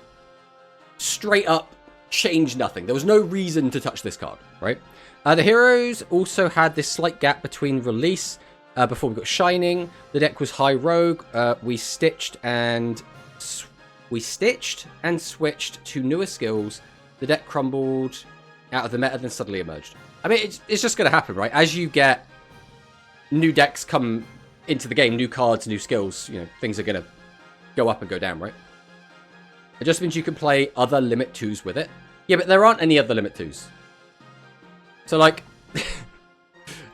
straight up change nothing. There was no reason to touch this card, right? The heroes also had this slight gap between release before we got Shining. The deck was High Rogue. We stitched and switched to newer skills. The deck crumbled out of the meta, then suddenly emerged. I mean, it's just going to happen, right? As you get new decks come into the game, new cards, new skills, you know, things are going to go up and go down, right? It just means you can play other Limit 2s with it. Yeah, but there aren't any other Limit 2s. So, like...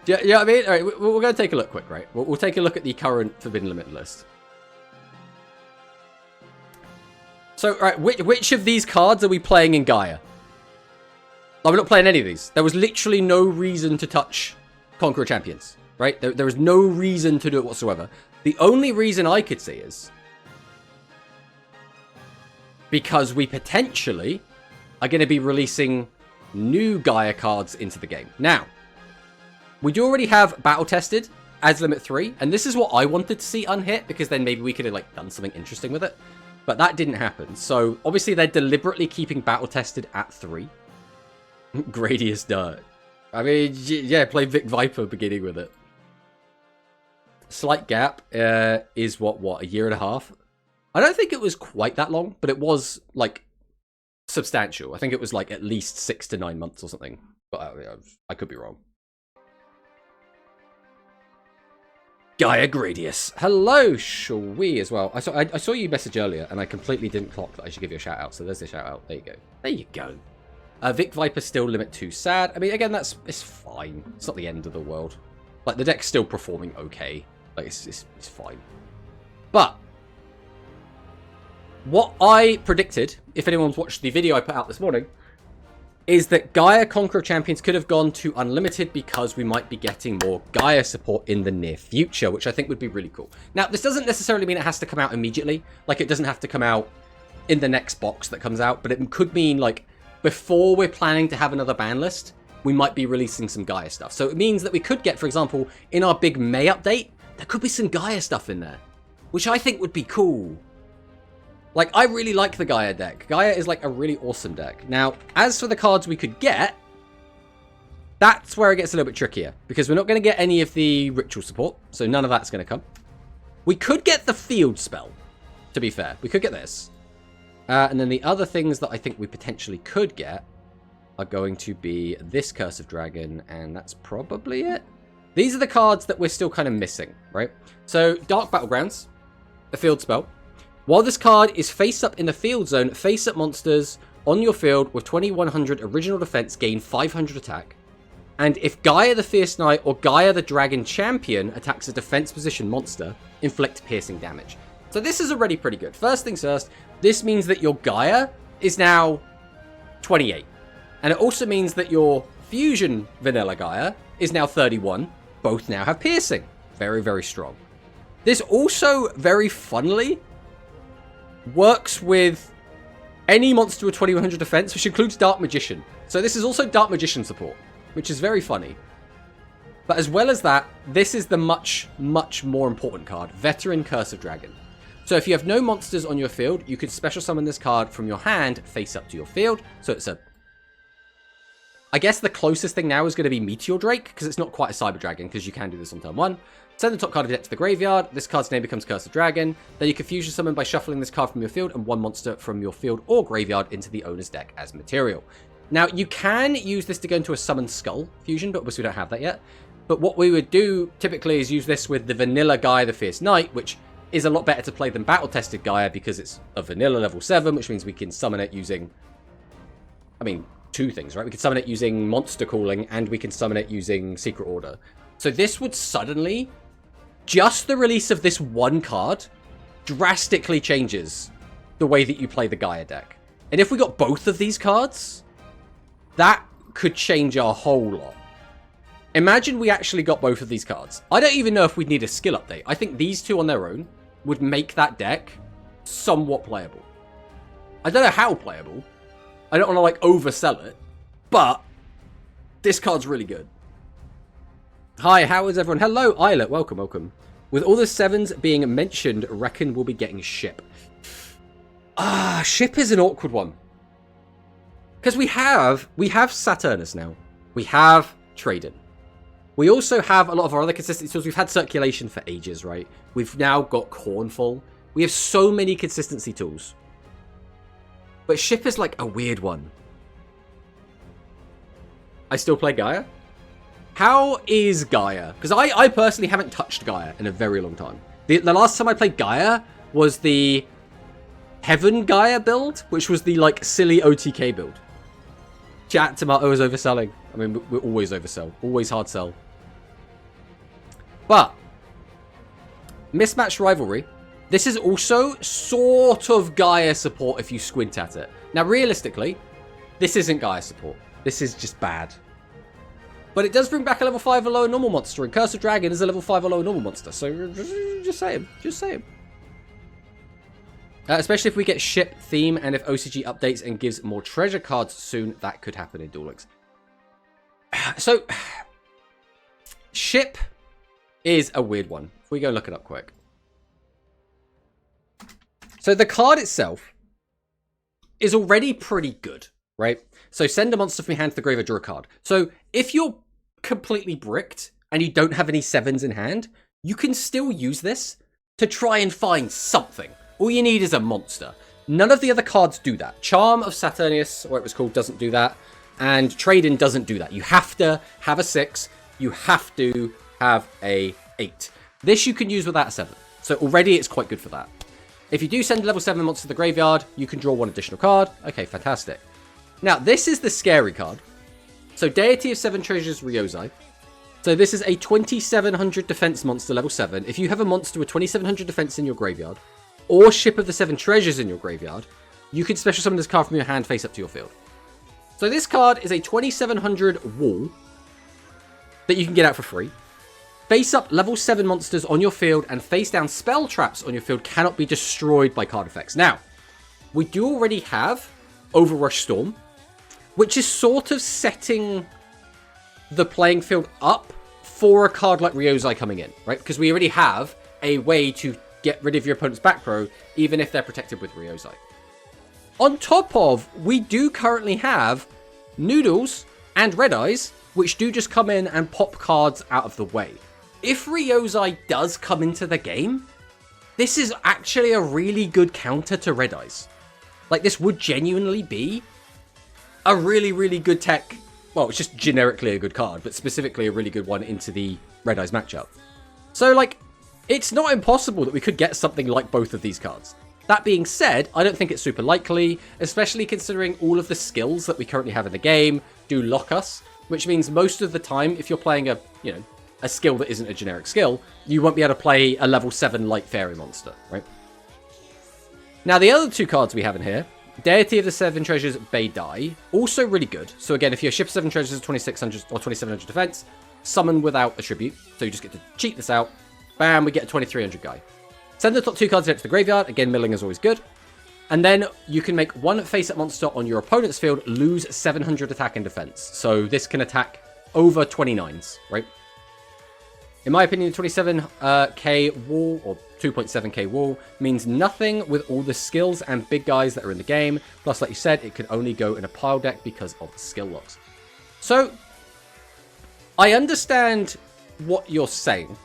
do you know what I mean? All right, we're going to take a look quick, right? We'll take a look at the current Forbidden Limit list. So, right, which of these cards are we playing in Gaia? Like, we're not playing any of these. There was literally no reason to touch Conqueror Champions, right? There was no reason to do it whatsoever. The only reason I could see is because we potentially are going to be releasing new Gaia cards into the game. Now, we do already have Battle Tested as Limit 3, and this is what I wanted to see unhit, because then maybe we could have like done something interesting with it. But that didn't happen. So, obviously, they're deliberately keeping Battle Tested at 3. Gradius Dirt. I mean, yeah, play Vic Viper beginning with it. Slight gap is what, a year and a half? I don't think it was quite that long, but it was, like, substantial. I think it was, like, at least 6 to 9 months or something. But I could be wrong. Gaia Gradius. Hello, shall we as well? I saw you message earlier, and I completely didn't clock that I should give you a shout-out, so there's the shout-out. There you go. There you go. Vic Viper still Limit 2 sad. I mean, again, it's fine. It's not the end of the world. Like, the deck's still performing okay. Like, it's fine. But what I predicted, if anyone's watched the video I put out this morning, is that Gaia Conqueror Champions could have gone to Unlimited because we might be getting more Gaia support in the near future, which I think would be really cool. Now, this doesn't necessarily mean it has to come out immediately. Like, it doesn't have to come out in the next box that comes out, but it could mean, like, before we're planning to have another ban list, we might be releasing some Gaia stuff. So it means that we could get, for example, in our big May update, there could be some Gaia stuff in there, which I think would be cool. Like, I really like the Gaia deck. Gaia is, like, a really awesome deck. Now, as for the cards we could get, that's where it gets a little bit trickier, because we're not going to get any of the ritual support, so none of that's going to come. We could get the field spell, to be fair. We could get this. And then the other things that I think we potentially could get are going to be this Curse of Dragon, and that's probably it. These are the cards that we're still kind of missing, right? So, Dark Battlegrounds, a field spell. While this card is face up in the field zone, face up monsters on your field with 2100 original defense gain 500 attack. And if Gaia the Fierce Knight or Gaia the Dragon Champion attacks a defense position monster, inflict piercing damage. So this is already pretty good. First things first, this means that your Gaia is now 28. And it also means that your Fusion Vanilla Gaia is now 31. Both now have piercing. Very, very strong. This also, very funnily, works with any monster with 2100 defense, which includes Dark Magician. So this is also Dark Magician support, which is very funny. But as well as that, this is the much, much more important card, Veteran Curse of Dragon. So if you have no monsters on your field, you could special summon this card from your hand face up to your field. So it's a... I guess the closest thing now is going to be Meteor Drake, because it's not quite a Cyber Dragon, because you can do this on turn 1. Send the top card of your deck to the graveyard. This card's name becomes Curse of Dragon. Then you can fusion summon by shuffling this card from your field and one monster from your field or graveyard into the owner's deck as material. Now, you can use this to go into a Summon Skull fusion, but obviously we don't have that yet. But what we would do typically is use this with the vanilla Gaia the Fierce Knight, which is a lot better to play than battle-tested Gaia because it's a vanilla level 7, which means we can summon it using... I mean, two things, right? We can summon it using Monster Calling, and we can summon it using Secret Order. So this would suddenly... Just the release of this one card drastically changes the way that you play the Gaia deck. And if we got both of these cards, that could change a whole lot. Imagine we actually got both of these cards. I don't even know if we'd need a skill update. I think these two on their own would make that deck somewhat playable. I don't know how playable. I don't want to, like, oversell it. But this card's really good. Hi, how is everyone? Hello, Islet. Welcome, welcome. With all the 7s being mentioned, reckon we'll be getting Ship. Ship is an awkward one. Because we have Saturnus now. We have Trading. We also have a lot of our other consistency tools. We've had Circulation for ages, right? We've now got Cornfall. We have so many consistency tools. But Ship is like a weird one. I still play Gaia? How is Gaia? Because I personally haven't touched Gaia in a very long time. The last time I played Gaia was the Heaven Gaia build, which was the, like, silly OTK build. Chat, Tomato is overselling. I mean, we're always oversell. Always hard sell. But, Mismatched Rivalry. This is also sort of Gaia support if you squint at it. Now, realistically, this isn't Gaia support. This is just bad. But it does bring back a level 5 or lower normal monster, and Curse of Dragon is a level 5 or lower normal monster, so just saying. Just saying. Especially if we get Ship theme, and if OCG updates and gives more treasure cards soon, that could happen in Duel Links. So, Ship is a weird one. If we go look it up quick. So the card itself is already pretty good, right? So send a monster from your hand to the graveyard, draw a card. So if you're completely bricked and you don't have any 7s in hand, you can still use this to try and find something. All you need is a monster. None of the other cards do that. Charm of Saturnius, or it was called, doesn't do that. And Trade-In doesn't do that. You have to have a 6. You have to have a 8. This you can use without a 7. So already it's quite good for that. If you do send a level 7 monster to the graveyard, you can draw one additional card. Okay, fantastic. Now, this is the scary card. So, Deity of 7 Treasures, Ryozai. So, this is a 2700 defense monster, level 7. If you have a monster with 2700 defense in your graveyard, or Ship of the 7 Treasures in your graveyard, you can special summon this card from your hand face up to your field. So, this card is a 2700 wall that you can get out for free. Face up level 7 monsters on your field and face down spell traps on your field cannot be destroyed by card effects. Now, we do already have Overrush Storm, which is sort of setting the playing field up for a card like Ryozai coming in, right? Because we already have a way to get rid of your opponent's back row, even if they're protected with Ryozai. On top of, we do currently have Noodles and Red Eyes, which do just come in and pop cards out of the way. If Ryozai does come into the game, this is actually a really good counter to Red Eyes. Like, this would genuinely be a really, really good tech. Well, it's just generically a good card, but specifically a really good one into the Red Eyes matchup. So, like, it's not impossible that we could get something like both of these cards. That being said, I don't think it's super likely, especially considering all of the skills that we currently have in the game do lock us, which means most of the time, if you're playing a, you know, a skill that isn't a generic skill, you won't be able to play a level 7 light fairy monster, right? Now, the other two cards we have in here, Deity of the Seven Treasures, Bay Die, also really good. So again, if your Ship of Seven Treasures is 2600 or 2700 defense, summon without a tribute. So you just get to cheat this out. Bam, we get a 2300 guy. Send the top two cards into the graveyard. Again, milling is always good. And then you can make one face-up monster on your opponent's field lose 700 attack and defense. So this can attack over 29s, right? In my opinion, 27k wall, or 2.7k wall, means nothing with all the skills and big guys that are in the game. Plus, like you said, it can only go in a pile deck because of the skill locks. So, I understand what you're saying.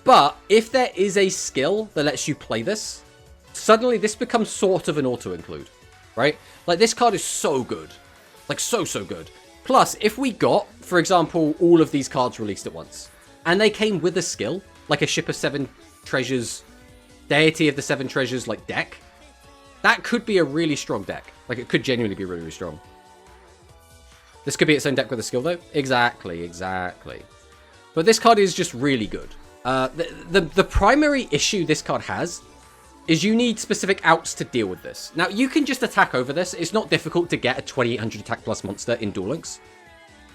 But if there is a skill that lets you play this, suddenly this becomes sort of an auto-include, right? Like, this card is so good. Like, so good. Plus, if we got, for example, all of these cards released at once, and they came with a skill, like a Ship of Seven Treasures, Deity of the Seven Treasures, like, deck, that could be a really strong deck. Like, it could genuinely be really, really strong. This could be its own deck with a skill, though. Exactly. But this card is just really good. The primary issue this card has is you need specific outs to deal with this. Now, you can just attack over this. It's not difficult to get a 2800 attack plus monster in Duel Links.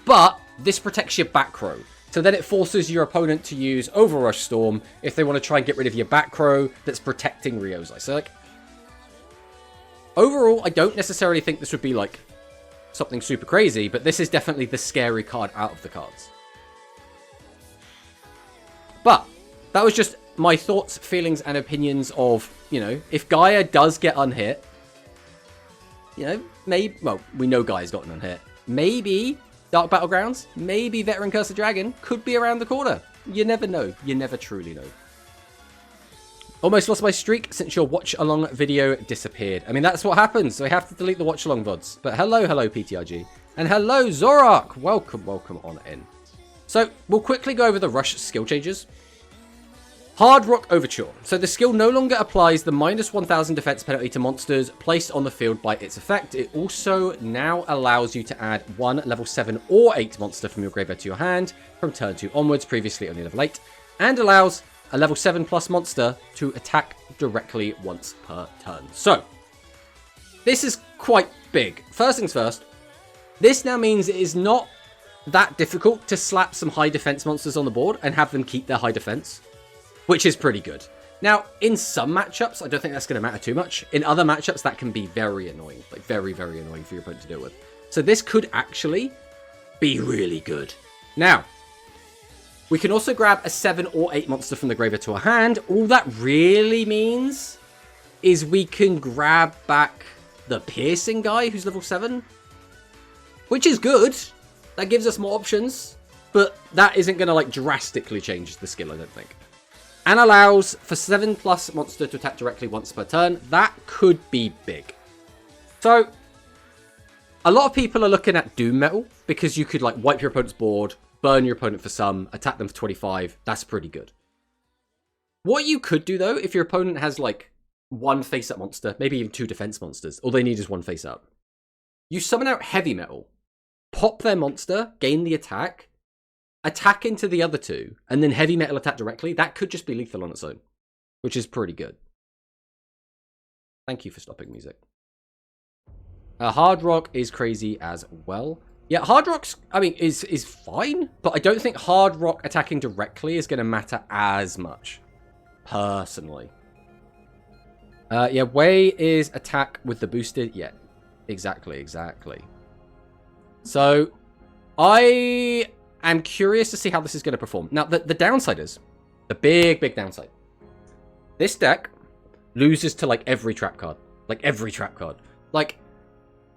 But this protects your back row. So then it forces your opponent to use Overrush Storm if they want to try and get rid of your back row that's protecting Ryozai. So, like, overall, I don't necessarily think this would be, like, something super crazy, but this is definitely the scary card out of the cards. But that was just my thoughts, feelings, and opinions of, you know, if Gaia does get unhit, you know, maybe, well, we know Gaia's gotten unhit. Maybe Dark Battlegrounds, maybe Veteran Curse of Dragon could be around the corner. You never know. You never truly know. Almost lost my streak since your watch-along video disappeared. I mean, that's what happens. So I have to delete the watch-along VODs. But hello, PTRG. And hello, Zorak. Welcome on in. So we'll quickly go over the Rush skill changes. Hard Rock Overture. So the skill no longer applies the minus 1000 defense penalty to monsters placed on the field by its effect. It also now allows you to add one level 7 or 8 monster from your graveyard to your hand from turn 2 onwards, previously only level 8, and allows a level 7 plus monster to attack directly once per turn. So, this is quite big. First things first, this now means it is not that difficult to slap some high defense monsters on the board and have them keep their high defense, which is pretty good. Now, in some matchups, I don't think that's going to matter too much. In other matchups, that can be very annoying. Like, very, very annoying for your opponent to deal with. So this could actually be really good. Now, we can also grab a 7 or 8 monster from the graveyard to our hand. All that really means is we can grab back the piercing guy who's level 7. Which is good. That gives us more options. But that isn't going to, like, drastically change the skill, I don't think. And allows for 7 plus monster to attack directly once per turn. That could be big. So, a lot of people are looking at Doom Metal because you could, like, wipe your opponent's board, burn your opponent for some, attack them for 25. That's pretty good. What you could do, though, if your opponent has, like, 1 face-up monster, maybe even 2 defense monsters, all they need is 1 face-up. You summon out Heavy Metal, pop their monster, gain the attack into the other 2, and then Heavy Metal attack directly. That could just be lethal on its own, which is pretty good. Thank you for stopping music. Hard Rock is crazy as well. Yeah, Hard Rock's, I mean, is fine, but I don't think Hard Rock attacking directly is going to matter as much, personally. Yeah, Way is attack with the boosted. Yeah, exactly. So, I'm curious to see how this is going to perform. Now, the downside is, the big downside. This deck loses to, like, every trap card. Like,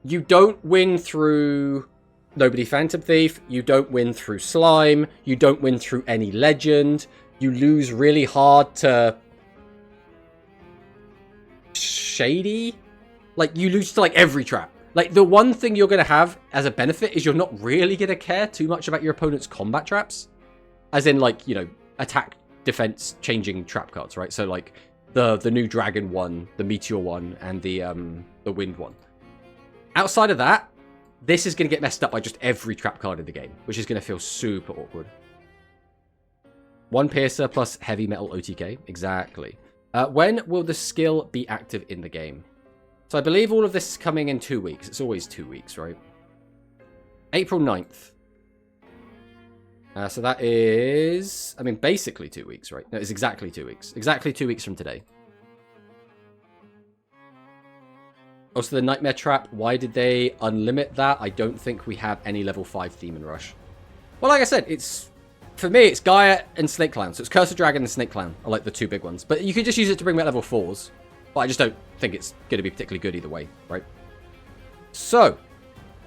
you don't win through Nobody Phantom Thief. You don't win through Slime. You don't win through any Legend. You lose really hard to Shady. Like, you lose to, like, every trap. Like, the one thing you're going to have as a benefit is you're not really going to care too much about your opponent's combat traps. As in, like, you know, attack, defense, changing trap cards, right? So, like, the new dragon one, the meteor one, and the wind one. Outside of that, this is going to get messed up by just every trap card in the game, which is going to feel super awkward. 1 piercer plus heavy metal OTK. Exactly. When will the skill be active in the game? So I believe all of this is coming in 2 weeks. It's always 2 weeks, right? April 9th. So that is, I mean, basically 2 weeks, right? No, it's exactly 2 weeks. Exactly 2 weeks from today. Also, the Nightmare Trap, why did they unlimit that? I don't think we have any level 5 Demon Rush. Well, like I said, it's, for me, it's Gaia and Snake Clown. So it's Curse of Dragon and Snake Clown are like the 2 big ones. But you could just use it to bring back level 4s. But I just don't think it's going to be particularly good either way, right? So,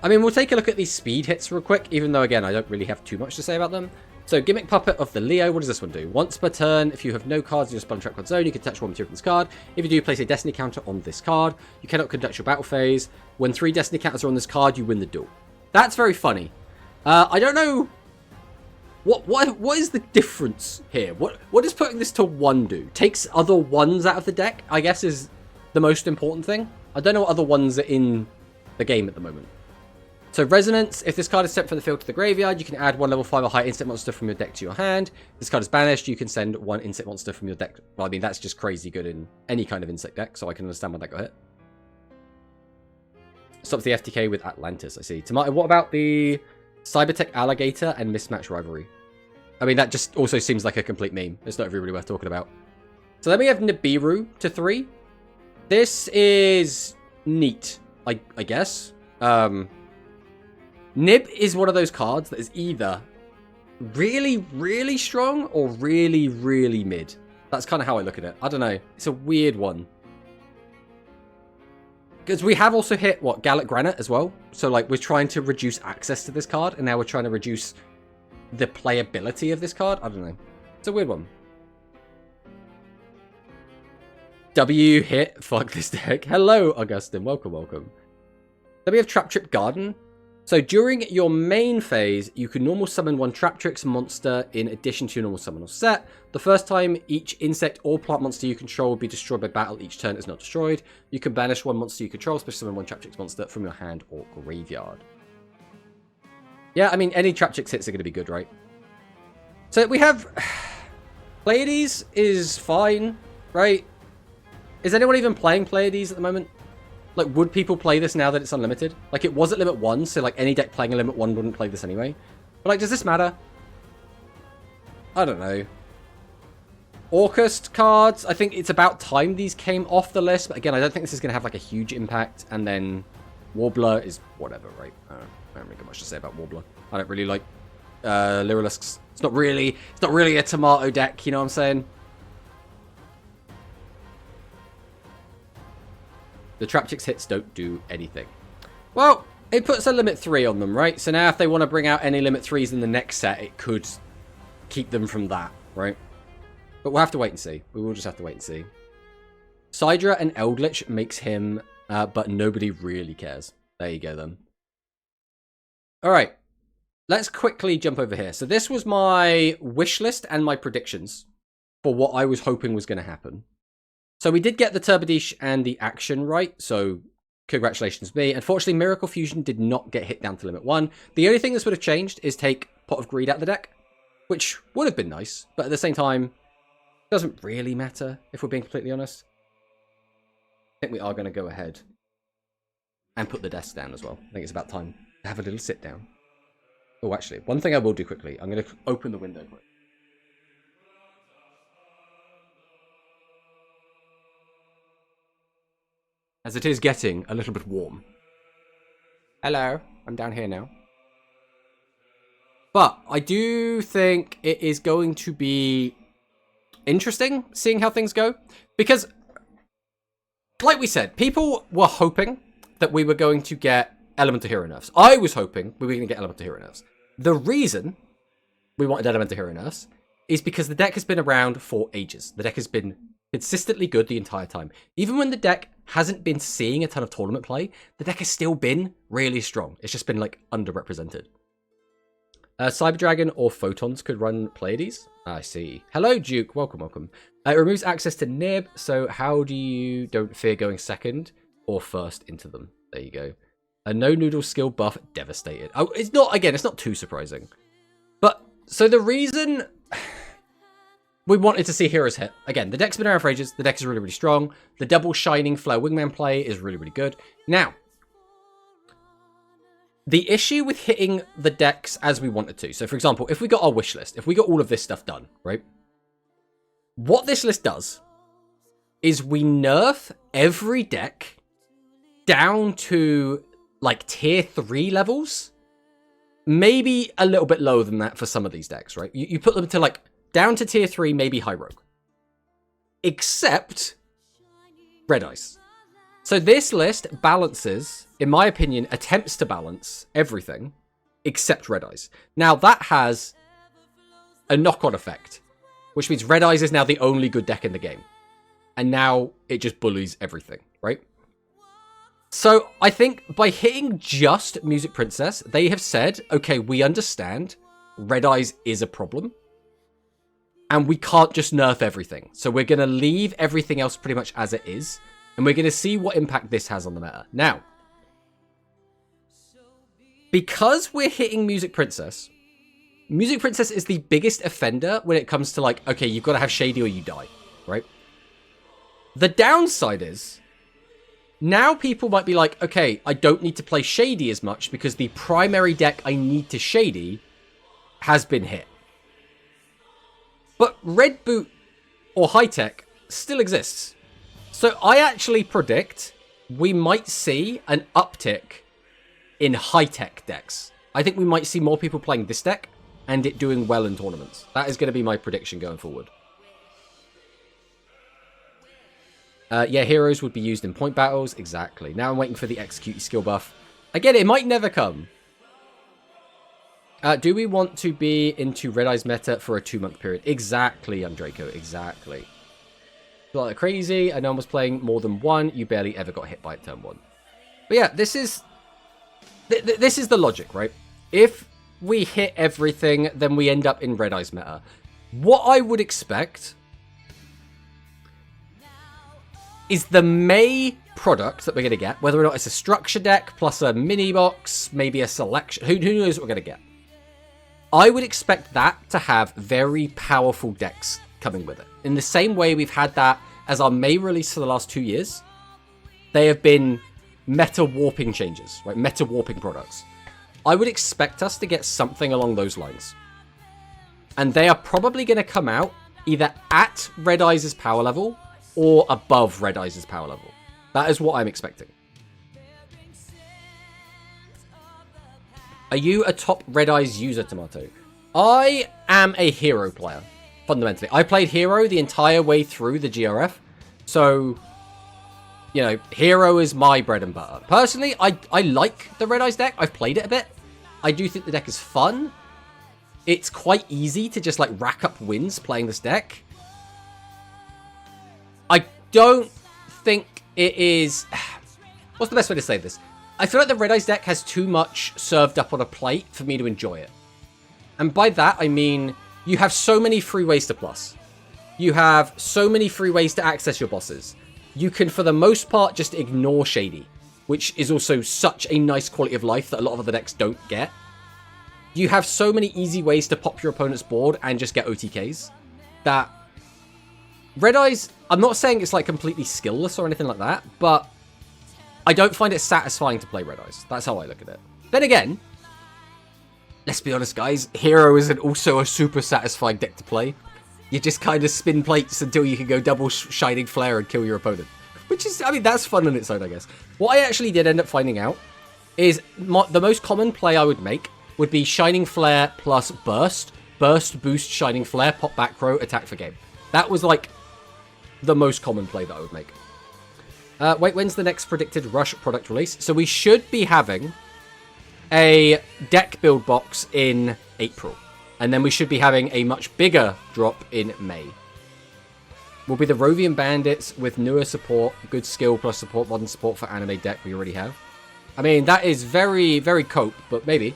I mean, we'll take a look at these speed hits real quick, even though, again, I don't really have too much to say about them. So, Gimmick Puppet of the Leo, what does this one do? Once per turn, if you have no cards in your spell and trap card zone, you can touch one material from this card. If you do, place a Destiny counter on this card. You cannot conduct your battle phase. When 3 Destiny counters are on this card, you win the duel. That's very funny. I don't know... What is the difference here? What does putting this to 1 do? Takes other 1s out of the deck, I guess, is the most important thing. I don't know what other 1s are in the game at the moment. So Resonance, if this card is sent from the field to the graveyard, you can add 1 level 5 or higher insect monster from your deck to your hand. If this card is banished, you can send 1 insect monster from your deck. Well, I mean, that's just crazy good in any kind of insect deck, so I can understand why that got hit. Stops the FTK with Atlantis, I see. Tomato, what about the Cybertech Alligator and Mismatch Rivalry? I mean, that just also seems like a complete meme. It's not really worth talking about. So then we have Nibiru to 3. This is neat, I guess. Nib is one of those cards that is either really, really strong or really, really mid. That's kind of how I look at it. I don't know. It's a weird one. Because we have also hit, what, Gallic Granite as well. So, like, we're trying to reduce access to this card, and now we're trying to reduce the playability of this card. I don't know. It's a weird one. W hit. Fuck this deck. Hello, Augustin. Welcome, welcome. Then we have Trap Trip Garden. So during your main phase, you can normal summon 1 Trap Tricks monster in addition to your normal summon or set. The first time each insect or plant monster you control will be destroyed by battle, each turn is not destroyed. You can banish 1 monster you control, special summon 1 Trap Tricks monster from your hand or graveyard. Yeah, I mean, any Trap Tricks hits are going to be good, right? So we have... Pleiades is fine, right? Is anyone even playing Pleiades at the moment? Like, would people play this now that it's unlimited? Like, it was at limit 1, so, like, any deck playing a limit 1 wouldn't play this anyway. But, like, does this matter? I don't know. Orcust cards, I think it's about time these came off the list. But, again, I don't think this is going to have, like, a huge impact. And then Warbler is whatever, right? I don't really got much to say about Warbler. I don't really like Lyrilusks. It's not really a tomato deck, you know what I'm saying? The Traptrix hits don't do anything. Well, it puts a limit 3 on them, right? So now if they want to bring out any limit 3s in the next set, it could keep them from that, right? But we'll have to wait and see. We will just have to wait and see. Sidra and Eldritch makes him, but nobody really cares. There you go, then. Alright. Let's quickly jump over here. So this was my wish list and my predictions for what I was hoping was going to happen. So we did get the Turbadish and the action right, so congratulations me. Unfortunately, Miracle Fusion did not get hit down to limit 1. The only thing this would have changed is take Pot of Greed out of the deck, which would have been nice, but at the same time, doesn't really matter, if we're being completely honest. I think we are going to go ahead and put the desk down as well. I think it's about time to have a little sit down. Oh, actually, one thing I will do quickly, I'm going to open the window quick. As it is getting a little bit warm. Hello, I'm down here now. But I do think it is going to be interesting seeing how things go. Because, like we said, people were hoping that we were going to get Elemental Hero nerfs. I was hoping we were going to get Elemental Hero nerfs. The reason we wanted Elemental Hero nerfs is because the deck has been around for ages. The deck has been consistently good the entire time. Even when the deck hasn't been seeing a ton of tournament play, the deck has still been really strong. It's just been, like, underrepresented. Cyber Dragon or Photons could run Pleiades. I see. Hello, Duke. Welcome, welcome. It removes access to Nib, so how do you don't fear going second or first into them? There you go. A no-noodle skill buff, devastated. Oh, it's not, again, it's not too surprising. But, so the reason we wanted to see heroes hit, again, the deck's been around for ages, the deck is really, really strong, the double Shining Flare Wingman play is really, really good. Now, the issue with hitting the decks as we wanted to, so for example, if we got our wish list, if we got all of this stuff done, right? What this list does is we nerf every deck down to like tier 3 levels, maybe a little bit lower than that for some of these decks, right? You put them to like down to tier 3, maybe High Rogue, except Red Ice. So this list balances, in my opinion, attempts to balance everything except Red Eyes. Now that has a knock-on effect, which means Red Eyes is now the only good deck in the game. And now it just bullies everything, right? So I think by hitting just Music Princess, they have said, okay, we understand Red Eyes is a problem. And we can't just nerf everything. So we're going to leave everything else pretty much as it is. And we're going to see what impact this has on the meta. Now, because we're hitting Music Princess is the biggest offender when it comes to like, okay, you've got to have Shady or you die, right? The downside is, now people might be like, okay, I don't need to play Shady as much because the primary deck I need to Shady has been hit. But Red Boot or High Tech still exists. So I actually predict we might see an uptick in high-tech decks. I think we might see more people playing this deck and it doing well in tournaments. That is going to be my prediction going forward. Yeah, heroes would be used in point battles. Exactly. Now I'm waiting for the execute skill buff. Again, it might never come. Do we want to be into Red Eyes meta for a 2-month period? Exactly, Andraco. Exactly. Like crazy. I know one was playing more than one. You barely ever got hit by it turn 1. But yeah, this is the logic, right? If we hit everything, then we end up in Red Eyes meta. What I would expect is the May product that we're going to get, whether or not it's a structure deck plus a mini box, maybe a selection. Who knows what we're going to get? I would expect that to have very powerful decks coming with it. In the same way we've had that as our May release for the last 2 years, they have been meta warping changes, right? Meta warping products. I would expect us to get something along those lines. And they are probably going to come out either at Red Eyes' power level or above Red Eyes' power level. That is what I'm expecting. Are you a top Red Eyes user, Tomato? I am a hero player, fundamentally. I played hero the entire way through the GRF. So, you know, hero is my bread and butter. Personally, I like the Red Eyes deck. I've played it a bit. I do think the deck is fun. It's quite easy to just, like, rack up wins playing this deck. I don't think it is... What's the best way to say this? I feel like the Red Eyes deck has too much served up on a plate for me to enjoy it. And by that, I mean, you have so many free ways to plus. You have so many free ways to access your bosses. You can, for the most part, just ignore Shady, which is also such a nice quality of life that a lot of other decks don't get. You have so many easy ways to pop your opponent's board and just get OTKs that Red Eyes, I'm not saying it's like completely skillless or anything like that, but I don't find it satisfying to play Red Eyes. That's how I look at it. Then again, let's be honest, guys, Hero isn't also a super satisfying deck to play. You just kind of spin plates until you can go double Shining Flare and kill your opponent. Which is, I mean, that's fun on its own, I guess. What I actually did end up finding out is the most common play I would make would be Shining Flare plus Burst. Burst, boost, Shining Flare, pop back row, attack for game. That was, like, the most common play that I would make. Wait, when's the next predicted Rush product release? So we should be having a deck build box in April. And then we should be having a much bigger drop in May. will be the Rovian Bandits with newer support, good skill plus support, modern support for anime deck we already have. I mean, that is very, very cope, but maybe.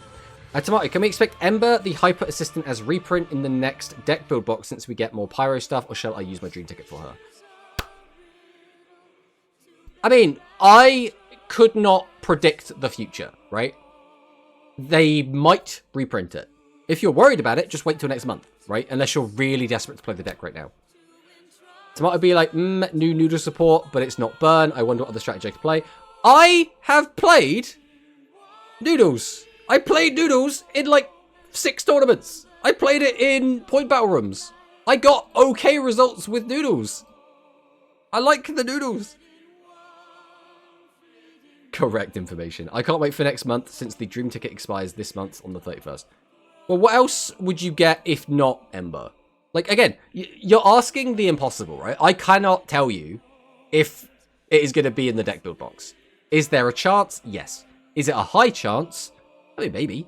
Tomato, can we expect Ember, the Hyper Assistant, as reprint in the next deck build box since we get more Pyro stuff, or shall I use my dream ticket for her? I mean, I could not predict the future, right? They might reprint it. If you're worried about it, just wait till next month, right? Unless you're really desperate to play the deck right now. Tomato be like, new noodle support, but it's not burn. I wonder what other strategy I could play. I have played Noodles. I played Noodles in like 6 tournaments. I played it in point battle rooms. I got okay results with Noodles. I like the Noodles. Correct information. I can't wait for next month since the dream ticket expires this month on the 31st. Well, what else would you get if not Ember? Like, again, you're asking the impossible, right? I cannot tell you if it is going to be in the deck build box. Is there a chance? Yes. Is it a high chance? I mean, maybe.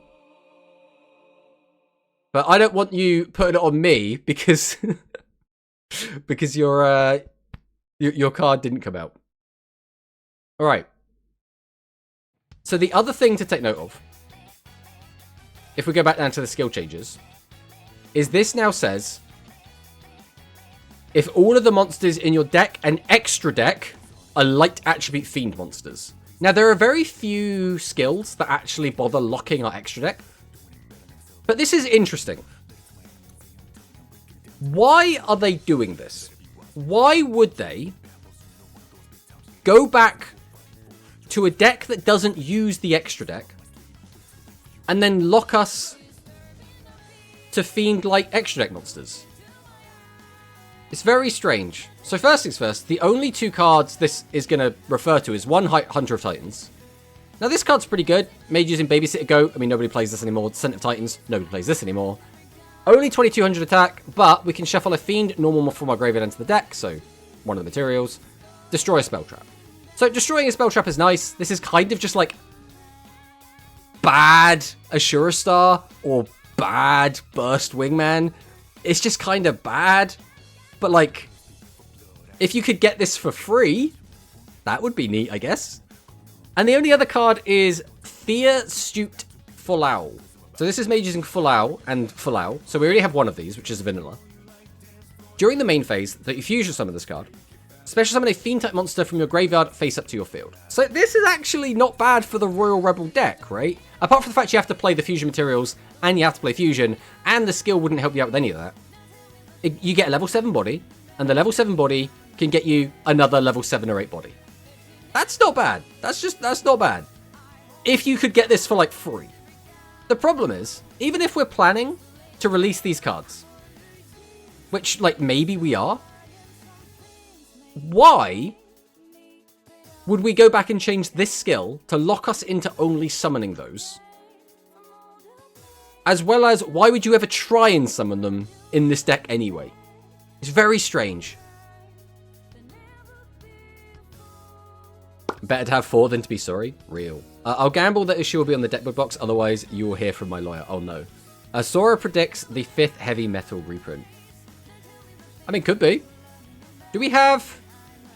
But I don't want you putting it on me because because your card didn't come out. All right. So the other thing to take note of, if we go back down to the skill changes, is this now says if all of the monsters in your deck and extra deck are light attribute fiend monsters. Now, there are very few skills that actually bother locking our extra deck. But this is interesting. Why are they doing this? Why would they go back to a deck that doesn't use the extra deck and then lock us to fiend-like extra deck monsters? It's very strange. So first things first, the only 2 cards this is going to refer to is one Hunter of Titans. Now this card's pretty good. Made using Babysitter Goat. I mean, nobody plays this anymore. Descent of Titans. Nobody plays this anymore. Only 2200 attack, but we can shuffle a Fiend normal from our graveyard into the deck, so one of the materials. Destroy a Spell Trap. So destroying a Spell Trap is nice. This is kind of just like bad Ashura Star or bad Burst Wingman. It's just kind of bad. But, like, if you could get this for free, that would be neat, I guess. And the only other card is Fear Stute Fulao. So this is made using Fulao and Fulao. So we already have one of these, which is vanilla. During the main phase, that you fusion summon this card, special summon a Fiend-type monster from your graveyard face up to your field. So this is actually not bad for the Royal Rebel deck, right? Apart from the fact you have to play the fusion materials, and you have to play fusion, and the skill wouldn't help you out with any of that. You get a level 7 body, and the level 7 body can get you another level 7 or 8 body. That's not bad. That's not bad. If you could get this for, like, free. The problem is, even if we're planning to release these cards, which, like, maybe we are, why would we go back and change this skill to lock us into only summoning those? As well as, why would you ever try and summon them in this deck anyway? It's very strange. Better to have 4 than to be sorry. Real. I'll gamble that issue will be on the deckbook box, otherwise you will hear from my lawyer. Oh no. Sora predicts the 5th heavy metal reprint. I mean, could be. Do we have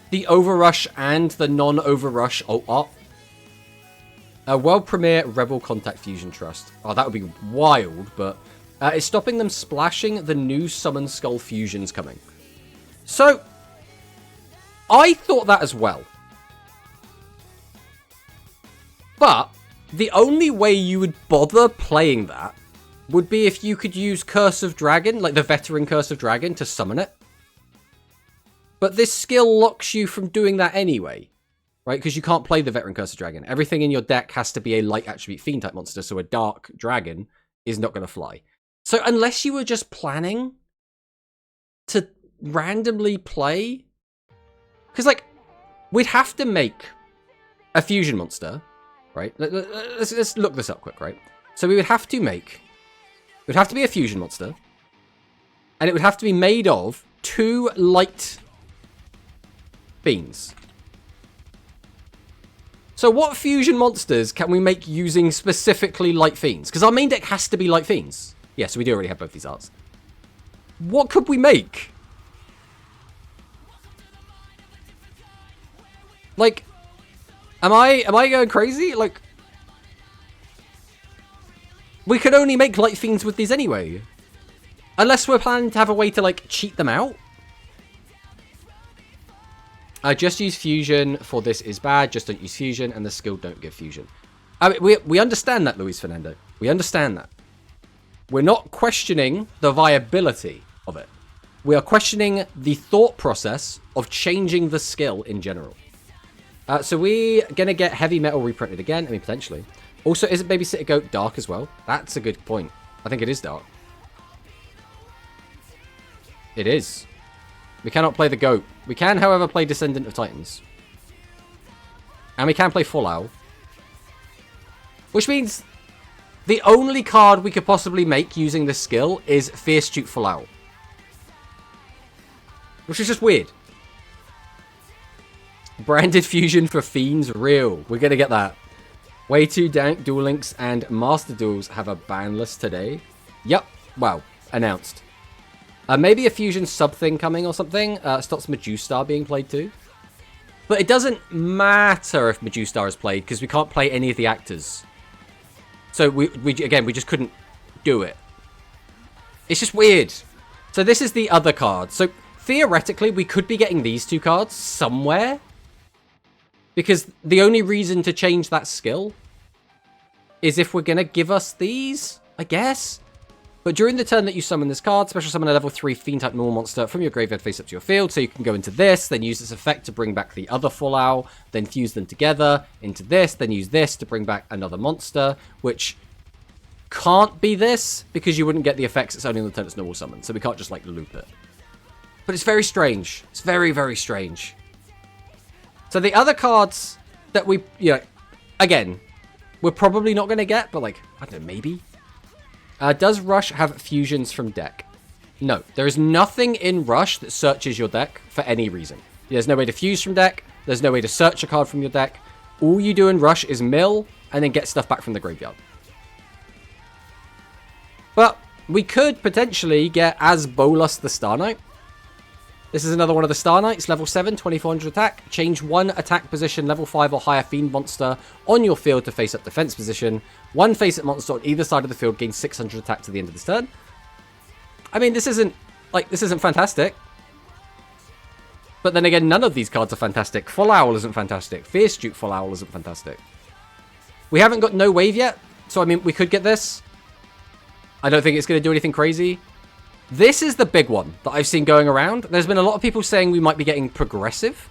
the Overrush and the non-Overrush alt art? World Premiere Rebel Contact Fusion Trust. Oh, that would be wild, but it's stopping them splashing the new Summon Skull fusions coming. So, I thought that as well. But the only way you would bother playing that would be if you could use Curse of Dragon, like the veteran Curse of Dragon, to summon it. But this skill locks you from doing that anyway, right? Because you can't play the veteran Curse of Dragon. Everything in your deck has to be a light attribute fiend type monster, so a dark dragon is not going to fly. So unless you were just planning to randomly play, because like we'd have to make a fusion monster, right? Let's look this up quick, right? So we would have to make, it would have to be a fusion monster, and it would have to be made of 2 light fiends. So what fusion monsters can we make using specifically light fiends? Because our main deck has to be light fiends. Yeah, so we do already have both these arts. What could we make? Like, am I going crazy? Like, we could only make Light Fiends with these anyway. Unless we're planning to have a way to, like, cheat them out. Just use Fusion for this is bad. Just don't use Fusion, and the skill don't give Fusion. I mean, we understand that, Luis Fernando. We understand that. We're not questioning the viability of it. We are questioning the thought process of changing the skill in general. So we're going to get Heavy Metal reprinted again. I mean, potentially. Also, isn't Babysitter Goat dark as well? That's a good point. I think it is dark. It is. We cannot play the Goat. We can, however, play Descendant of Titans. And we can play Full Owl. Which means the only card we could possibly make using this skill is Fierce Shoot Full Owl. Which is just weird. Branded Fusion for Fiends, real. We're going to get that. Way Too Dank, Duel Links, and Master Duels have a ban list today. Yep. Wow. Announced. Maybe a Fusion sub thing coming or something. Stops Majustar being played too. But it doesn't matter if Majustar is played because we can't play any of the actors. So we just couldn't do it. It's just weird. So this is the other card. So theoretically, we could be getting these two cards somewhere. Because the only reason to change that skill is if we're going to give us these, I guess. But during the turn that you summon this card, special summon a level 3 Fiend-type normal monster from your graveyard face up to your field. So you can go into this, then use this effect to bring back the other Full Owl, then fuse them together into this, then use this to bring back another monster, which can't be this because you wouldn't get the effects. It's only on the turn it's normal summon, so we can't just, like, loop it. But it's very strange. It's very, very strange. So the other cards that we, again, we're probably not going to get, but like, I don't know, maybe. Does Rush have fusions from deck? No, there is nothing in Rush that searches your deck for any reason. There's no way to fuse from deck. There's no way to search a card from your deck. All you do in Rush is mill and then get stuff back from the graveyard. But we could potentially get as Bolas the Star Knight. This is another one of the Star Knights, level 7, 2400 attack. Change one attack position, level 5 or higher Fiend monster on your field to face up defense position. One face-up monster on either side of the field gains 600 attack to the end of this turn. I mean, this isn't fantastic. But then again, none of these cards are fantastic. Full Owl isn't fantastic. Fierce Duke Full Owl isn't fantastic. We haven't got no wave yet, so I mean, we could get this. I don't think it's going to do anything crazy. This is the big one that I've seen going around. There's been a lot of people saying we might be getting progressive.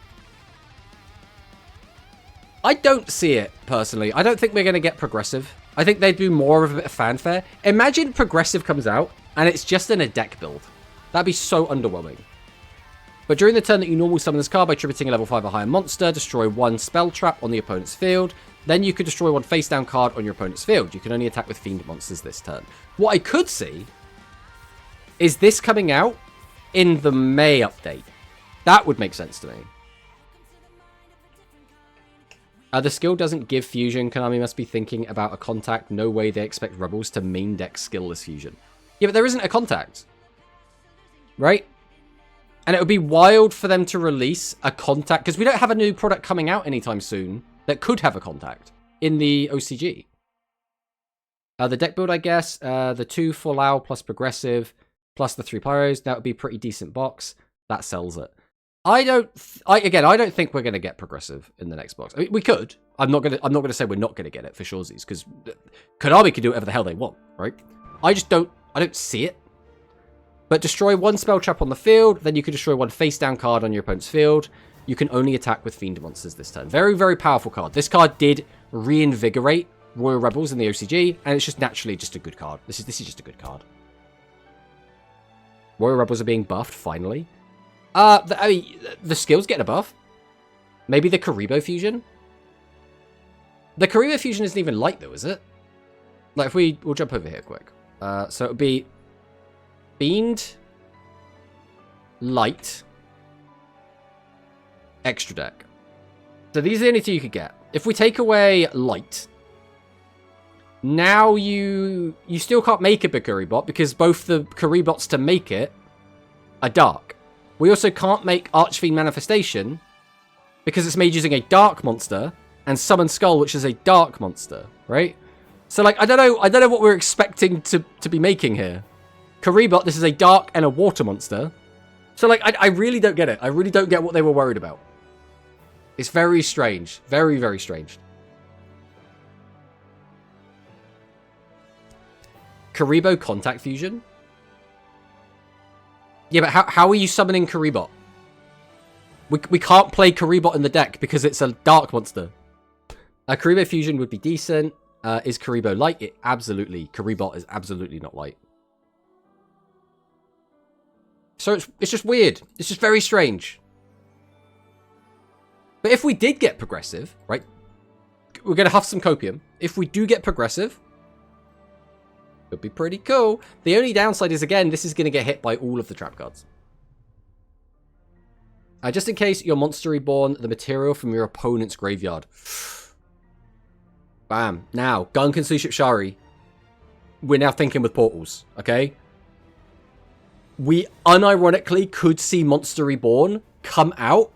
I don't see it, personally. I don't think we're going to get progressive. I think they'd do more of a bit of fanfare. Imagine progressive comes out, and it's just in a deck build. That'd be so underwhelming. But during the turn that you normal summon this card by tributing a level 5 or higher monster, destroy one spell trap on the opponent's field. Then you could destroy one face-down card on your opponent's field. You can only attack with Fiend monsters this turn. What I could see is this coming out in the May update. That would make sense to me. The skill doesn't give fusion. Konami must be thinking about a contact. No way they expect Rebels to main deck skillless fusion. Yeah, but there isn't a contact. Right? And it would be wild for them to release a contact, because we don't have a new product coming out anytime soon that could have a contact in the OCG. The deck build, I guess, the 2 Full Owl plus progressive, plus the 3 pyros, that would be a pretty decent box. That sells it. I don't think we're going to get progressive in the next box. I mean, we could. I'm not going to say we're not going to get it for suresies, because Konami can do whatever the hell they want, right? I don't see it. But destroy one spell trap on the field, then you can destroy one face-down card on your opponent's field. You can only attack with Fiend monsters this turn. Very, very powerful card. This card did reinvigorate Royal Rebels in the OCG, and it's just naturally just a good card. This is just a good card. Royal Rebels are being buffed, finally. I mean, the skill's getting a buff. Maybe the Karibo fusion? The Karibo fusion isn't even light, though, is it? Like, we'll jump over here quick. So it would be Fiend, Light, Extra Deck. So these are the only two you could get. If we take away Light, now you still can't make a Bakuri bot because both the Kuri bots to make it are dark. We also can't make Archfiend Manifestation because it's made using a dark monster, and Summon Skull, which is a dark monster, right? So, like, I don't know what we're expecting to be making here. Karibot, this is a dark and a water monster. So, like, I really don't get it. I really don't get what they were worried about. It's very strange. Very, very strange. Karibo Contact Fusion? Yeah, but how are you summoning Karibot? We can't play Karibot in the deck because it's a dark monster. Karibo Fusion would be decent. Is Karibo light? It absolutely. Karibot is absolutely not light. So it's just weird. It's just very strange. But if we did get progressive, right? We're going to huff some copium. If we do get progressive, could be pretty cool. The only downside is, again, this is going to get hit by all of the trap cards. Just in case your monster reborn, the material from your opponent's graveyard. Bam. Now, Gunkan Suship Shari. We're now thinking with portals, okay? We unironically could see Monster Reborn come out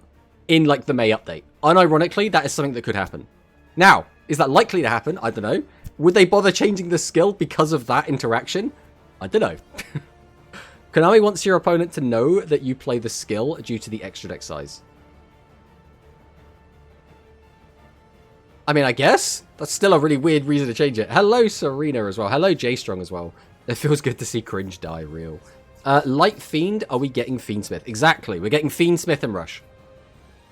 in, like, the May update. Unironically, that is something that could happen. Now, is that likely to happen? I don't know. Would they bother changing the skill because of that interaction? I don't know. Konami wants your opponent to know that you play the skill due to the extra deck size. I mean, I guess. That's still a really weird reason to change it. Hello, Serena, as well. Hello, J-Strong, as well. It feels good to see Cringe die real. Light Fiend, are we getting Fiendsmith? Exactly. We're getting Fiendsmith and Rush.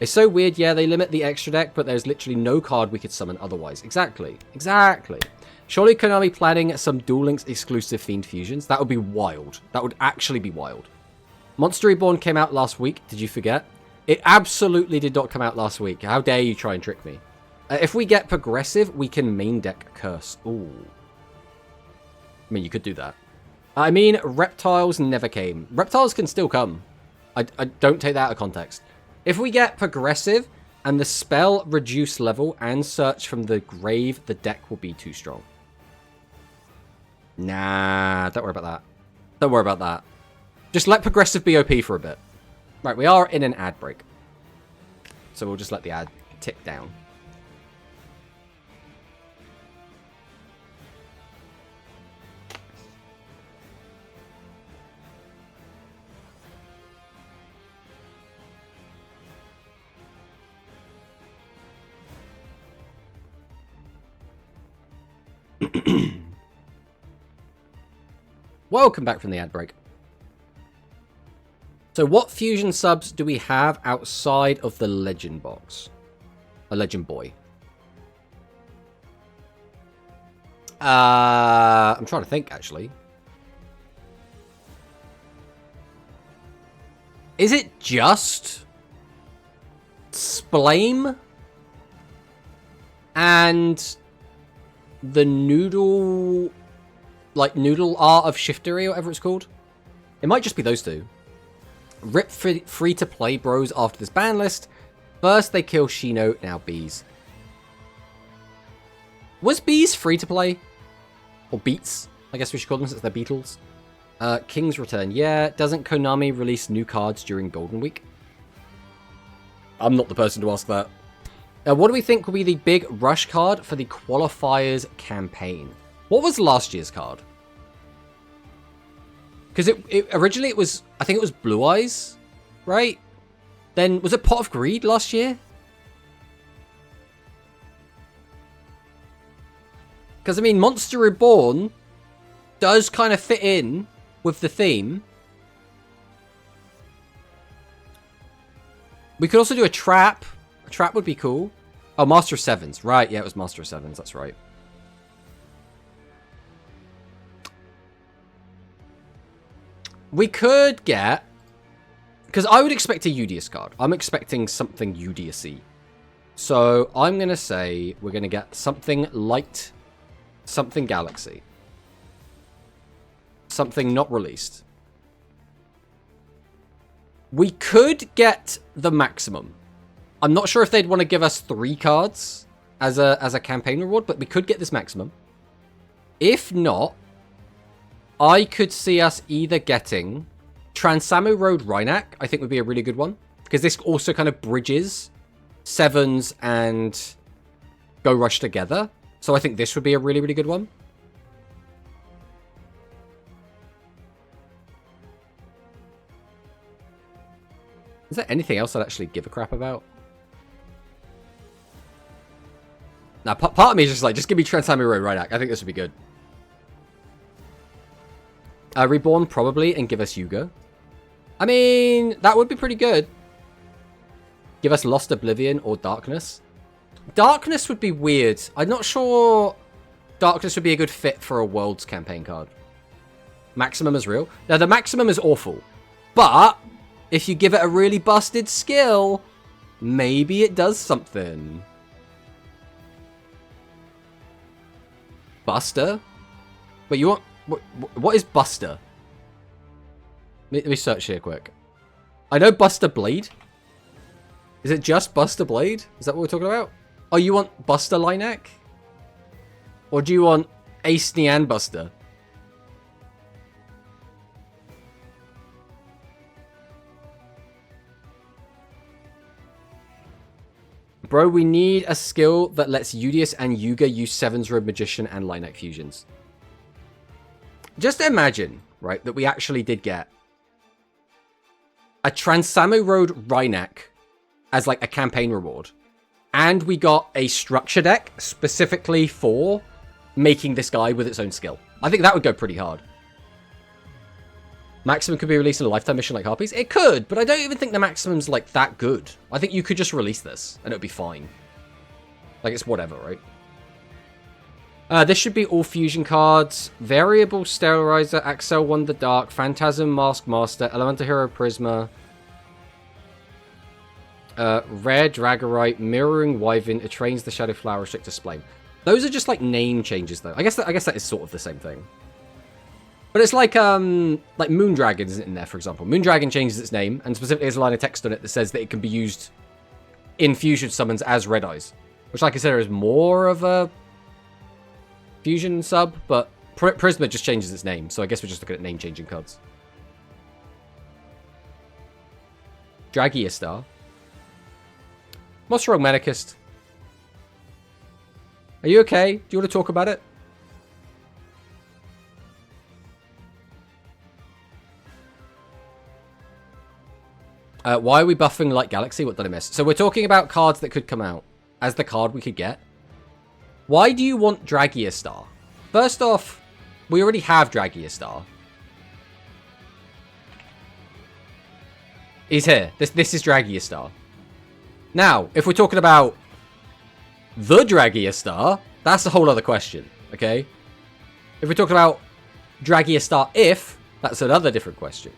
It's so weird. Yeah, they limit the extra deck, but there's literally no card we could summon otherwise. Exactly. Exactly. Surely Konami planning some Duel Links exclusive Fiend fusions? That would be wild. That would actually be wild. Monster Reborn came out last week. Did you forget? It absolutely did not come out last week. How dare you try and trick me? If we get progressive, we can main deck Curse. Ooh. I mean, you could do that. I mean, Reptiles never came. Reptiles can still come. I don't take that out of context. If we get progressive and the spell reduce level and search from the grave, the deck will be too strong. Nah, don't worry about that. Don't worry about that. Just let progressive be OP for a bit. Right, we are in an ad break. So we'll just let the ad tick down. Welcome back from the ad break. So what fusion subs do we have outside of the Legend box? A Legend Boy. I'm trying to think, actually. Is it just Splame and the Noodle, like Noodle Art of Shiftery or whatever it's called? It might just be those two. Rip free to play bros after this ban list. First they kill Shino, now Bees. Was Bees free to play? Or Beats, I guess we should call them since they're Beatles. King's Return, yeah. Doesn't Konami release new cards during Golden Week? I'm not the person to ask that. What do we think will be the big rush card for the qualifiers campaign? What was last year's card? Because originally it was, I think it was Blue Eyes, right? Then, was it Pot of Greed last year? Because, I mean, Monster Reborn does kind of fit in with the theme. We could also do a trap. A trap would be cool. Oh, Master of Sevens. Right, yeah, it was Master of Sevens. That's right. We could get... Because I would expect a Udius card. I'm expecting something Udius-y. So, I'm going to say we're going to get something light, something Galaxy. Something not released. We could get the maximum. I'm not sure if they'd want to give us 3 cards as a campaign reward, but we could get this maximum. If not, I could see us either getting Transamu Road Rhynac, I think would be a really good one, because this also kind of bridges sevens and Go Rush together. So I think this would be a really, really good one. Is there anything else I'd actually give a crap about? Now, part of me is just like, just give me Trans-Amiro Rhynak. I think this would be good. Reborn, probably, and give us Yuga. I mean, that would be pretty good. Give us Lost Oblivion or Darkness. Darkness would be weird. I'm not sure Darkness would be a good fit for a Worlds campaign card. Maximum is real. Now, the Maximum is awful. But if you give it a really busted skill, maybe it does something. Buster? Wait, you want... What is Buster? Let me search here quick. I know Buster Blade. Is it just Buster Blade? Is that what we're talking about? Oh, you want Buster Linek? Or do you want Ace Nian Buster? Bro, we need a skill that lets Udius and Yuga use 7's Road Magician and Linek fusions. Just imagine, right, that we actually did get a Transamu Road Rhynak as like a campaign reward. And we got a structure deck specifically for making this guy with its own skill. I think that would go pretty hard. Maximum could be released in a lifetime mission like Harpies. It could, but I don't even think the Maximum's like that good. I think you could just release this and it would be fine. Like it's whatever, right? This should be all fusion cards. Variable Sterilizer, Axel Wonder Dark, Phantasm Mask Master, Elemental Hero Prisma, Rare Dragorite, Mirroring Wyvern, it trains the Shadow Flower, Restrictor Splame. Those are just like name changes though. I guess that is sort of the same thing. But it's like Moondragon isn't in there, for example. Moondragon changes its name, and specifically has a line of text on it that says that it can be used in fusion summons as Red Eyes. Which I consider is more of a fusion sub, but Prisma just changes its name, so I guess we're just looking at name-changing cards. Dragiastar. What's wrong, Medicist? Are you okay? Do you want to talk about it? Why are we buffing Light Galaxy? What did I miss? So we're talking about cards that could come out as the card we could get. Why do you want Dragiastar? First off, we already have Dragiastar. He's here. This is Dragiastar. Now, if we're talking about the Dragiastar, that's a whole other question, okay? If we're talking about Dragiastar if, that's another different question.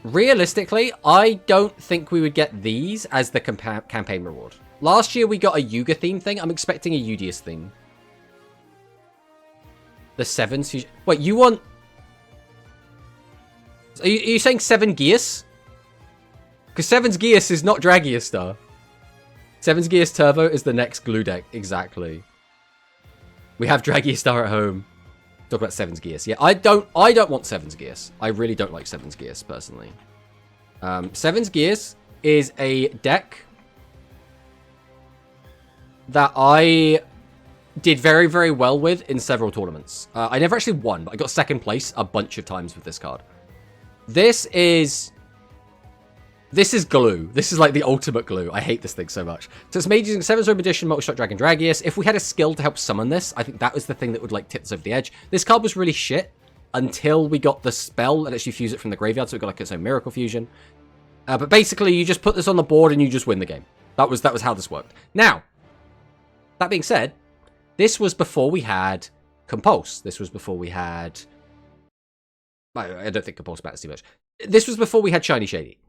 Realistically, I don't think we would get these as the campaign reward. Last year we got a Yuga theme thing. I'm expecting a Udius theme. The 7's fusion. Wait, you want... Are you saying 7 Geas? Because 7's Geas is not Dragiastar. 7's Geas Turbo is the next glue deck. Exactly. We have Dragiastar at home. Talk about 7's Geas. Yeah, I don't want 7's Geas. I really don't like 7's Geas, personally. 7's Geas is a deck that I did very, very well with in several tournaments. I never actually won, but I got second place a bunch of times with this card. This is glue. This is like the ultimate glue. I hate this thing so much. So it's made using 7's Road Magician, Multi-Shot Dragon Dragius. If we had a skill to help summon this, I think that was the thing that would like tip us over the edge. This card was really shit until we got the spell that actually fuse it from the graveyard, so it got like its own Miracle Fusion. But basically, you just put this on the board and you just win the game. That was how this worked. Now, that being said, this was before we had Compulse. This was before we had... I don't think Compulse matters too much. This was before we had Shiny Shady.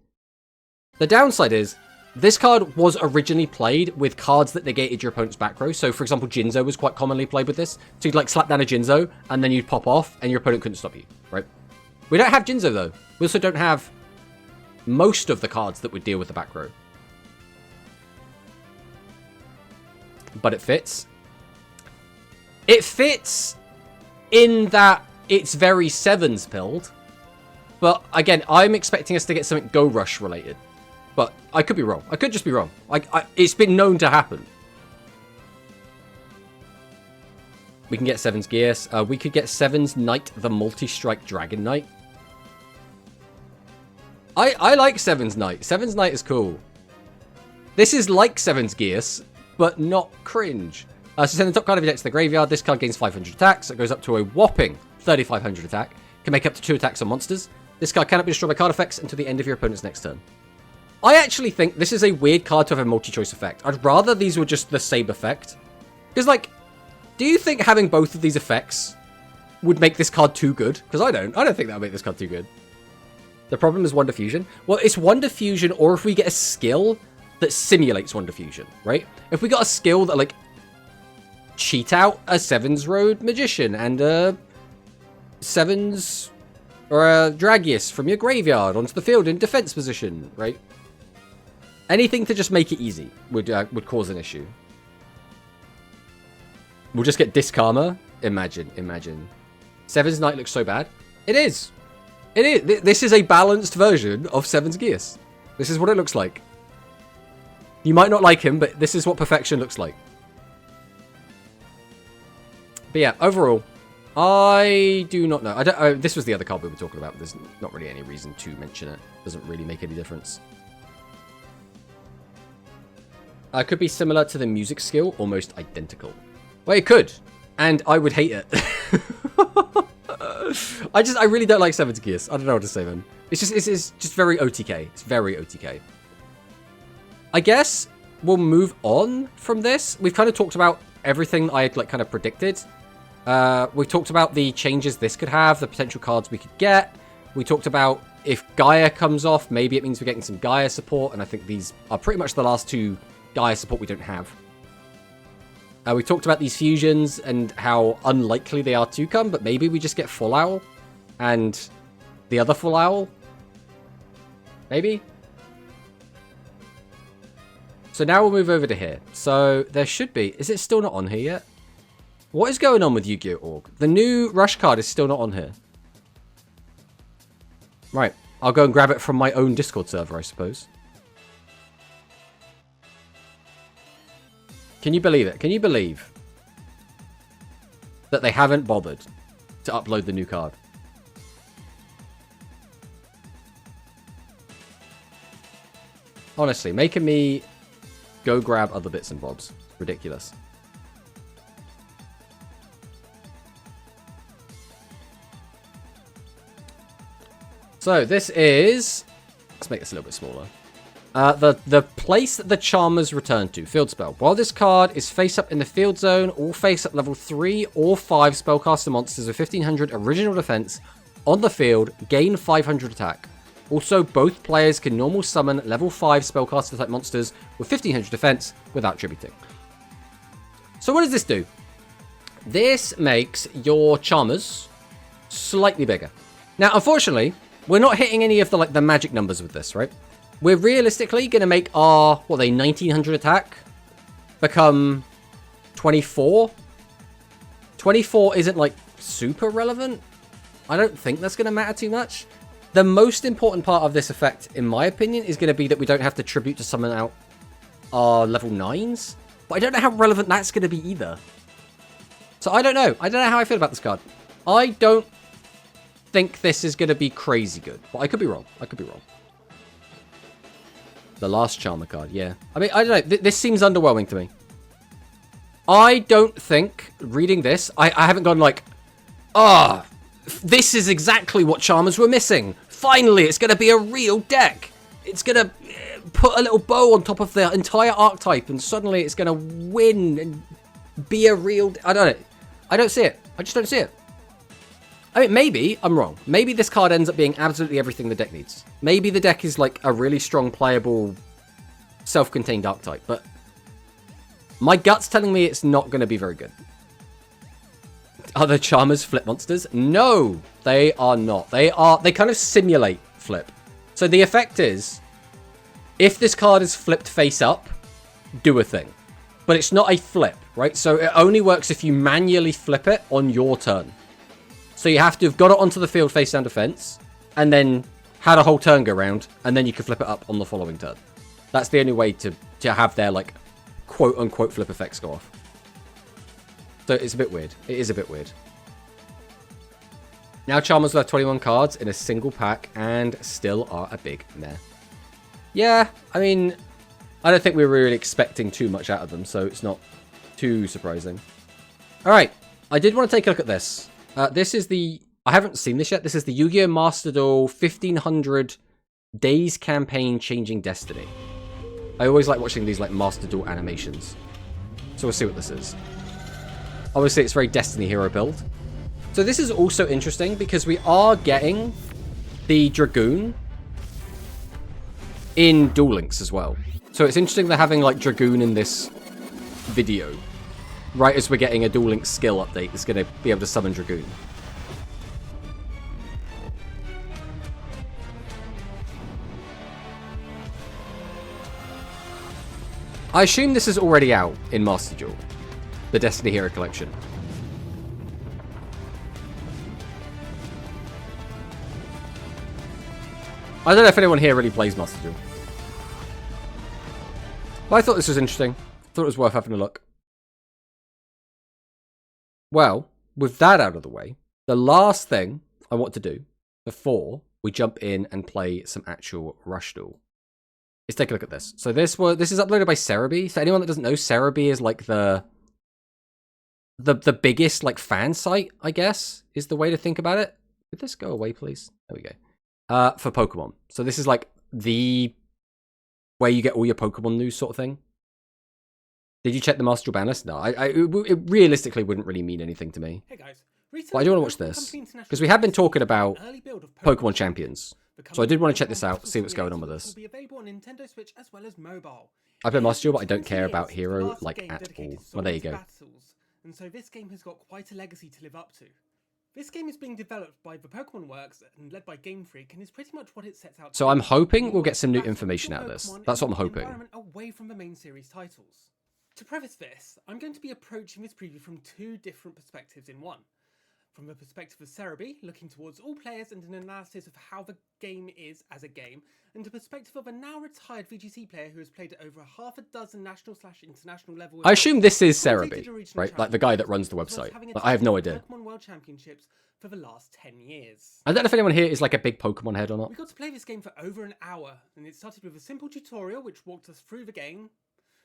The downside is, this card was originally played with cards that negated your opponent's back row. So, for example, Jinzo was quite commonly played with this. So you'd like slap down a Jinzo, and then you'd pop off, and your opponent couldn't stop you, right? We don't have Jinzo, though. We also don't have most of the cards that would deal with the back row. But it fits. It fits in that it's very 7's pilled. But, again, I'm expecting us to get something Go Rush related. But I could be wrong. I could just be wrong. It's been known to happen. We can get 7's Gears. We could get 7's Knight, the Multi-Strike Dragon Knight. I like 7's Knight. 7's Knight is cool. This is like 7's Gears, but not cringe. So send the top card of your deck to the graveyard. This card gains 500 attacks. It goes up to a whopping 3,500 attack. Can make up to 2 attacks on monsters. This card cannot be destroyed by card effects until the end of your opponent's next turn. I actually think this is a weird card to have a multi-choice effect. I'd rather these were just the same effect. Because, like, do you think having both of these effects would make this card too good? Because I don't think that would make this card too good. The problem is Wonder Fusion. Well, it's Wonder Fusion, or if we get a skill that simulates Wonder Fusion, right? If we got a skill that, like, cheat out a 7's Road Magician and a 7's or a Dragius from your graveyard onto the field in defense position, right? Anything to just make it easy would cause an issue. We'll just get Diskarma. Imagine. 7's Knight looks so bad. It is. This is a balanced version of 7's Gears. This is what it looks like. You might not like him, but this is what perfection looks like. But yeah, overall, I do not know. This was the other card we were talking about, but there's not really any reason to mention it. Doesn't really make any difference. Could be similar to the music skill, almost identical. Well, it could, and I would hate it. I really don't like 7's Gears. I don't know what to say, man. It's just very OTK. It's very OTK. I guess we'll move on from this. We've kind of talked about everything I had kind of predicted. We've talked about the changes this could have, the potential cards we could get. We talked about if Gaia comes off, maybe it means we're getting some Gaia support, and I think these are pretty much the last 2 Gaia support we don't have. We talked about these fusions and how unlikely they are to come, but maybe we just get Full Owl and the other Full Owl. Maybe. So now we'll move over to here. So there should be... Is it still not on here yet? What is going on with Yu-Gi-Oh! Org? The new Rush card is still not on here. Right. I'll go and grab it from my own Discord server, I suppose. Can you believe it? Can you believe that they haven't bothered to upload the new card? Honestly, making me go grab other bits and bobs. Ridiculous. So this is... Let's make this a little bit smaller. The place that the Charmers return to. Field spell. While this card is face up in the field zone, all face up level 3 or 5 spellcaster monsters with 1500 original defense on the field gain 500 attack. Also, both players can normal summon level 5 spellcaster type monsters with 1500 defense without tributing. So what does this do? This makes your Charmers slightly bigger. Now, unfortunately, we're not hitting any of the magic numbers with this, right? We're realistically going to make our, 1900 attack become 24. 24 isn't, super relevant. I don't think that's going to matter too much. The most important part of this effect, in my opinion, is going to be that we don't have to tribute to summon out our level 9s. But I don't know how relevant that's going to be either. So I don't know. I don't know how I feel about this card. I don't think this is going to be crazy good. But I could be wrong. The last Charmer card, yeah. I mean, I don't know. This seems underwhelming to me. I don't think, reading this, I haven't gone this is exactly what Charmers were missing. Finally, it's going to be a real deck. It's going to put a little bow on top of the entire archetype, and suddenly it's going to win and be a real... I don't know. I don't see it. I just don't see it. I mean, maybe I'm wrong. Maybe this card ends up being absolutely everything the deck needs. Maybe the deck is a really strong, playable, self-contained archetype, but my gut's telling me it's not going to be very good. Are the Charmers flip monsters? No, they are not. They kind of simulate flip. So the effect is, if this card is flipped face up, do a thing. But it's not a flip, right? So it only works if you manually flip it on your turn. So you have to have got it onto the field face down defense, and then had a whole turn go round, and then you could flip it up on the following turn. That's the only way to have their, like, quote-unquote flip effects go off. So it's a bit weird. It is a bit weird. Now Charmers will have 21 cards in a single pack and still are a big meh. Yeah, I mean, I don't think we were really expecting too much out of them, so it's not too surprising. Alright, I did want to take a look at this. This is the... I haven't seen this yet. This is the Yu-Gi-Oh! Master Duel 1500 Days Campaign Changing Destiny. I always like watching these like Master Duel animations. So we'll see what this is. Obviously, it's very Destiny Hero build. So this is also interesting because we are getting the Dragoon in Duel Links as well. So it's interesting they're having like Dragoon in this video. Right as we're getting a Duel Links skill update that's going to be able to summon Dragoon. I assume this is already out in Master Duel, the Destiny Hero Collection. I don't know if anyone here really plays Master Duel. But I thought this was interesting. Thought it was worth having a look. Well, with that out of the way, the last thing I want to do before we jump in and play some actual Rush Duel is take a look at this. So this is uploaded by Cerebi. So anyone that doesn't know, Cerebi is like the biggest like fan site, I guess, is the way to think about it. Could this go away, please? There we go. For Pokemon. So this is like the where you get all your Pokemon news sort of thing. Did you check the Master Duel ban list? No, it realistically wouldn't really mean anything to me. Hey guys, but I do want to watch this because we have been talking about Pokemon Champions. So I did want to check this out, see what's going on with this. I play Master Duel, but I don't care about Hero like at all. Well, there you go. And so this game has got quite a legacy to live up to. This game is being developed by the Pokemon Works and led by Game Freak, and is pretty much what it sets out to. So I'm hoping we'll get some new information out of this. That's what I'm hoping. Away from the main series titles. To preface this, I'm going to be approaching this preview from two different perspectives in one. From the perspective of Cerebi, looking towards all players and an analysis of how the game is as a game, and the perspective of a now retired VGC player who has played at over half a dozen national/international level. I assume this is Cerebi, right? Like the guy that runs the website. Like, I have no idea. Pokemon World Championships for the last 10 years. I don't know if anyone here is like a big Pokemon head or not. We got to play this game for over an hour, and it started with a simple tutorial which walked us through the game,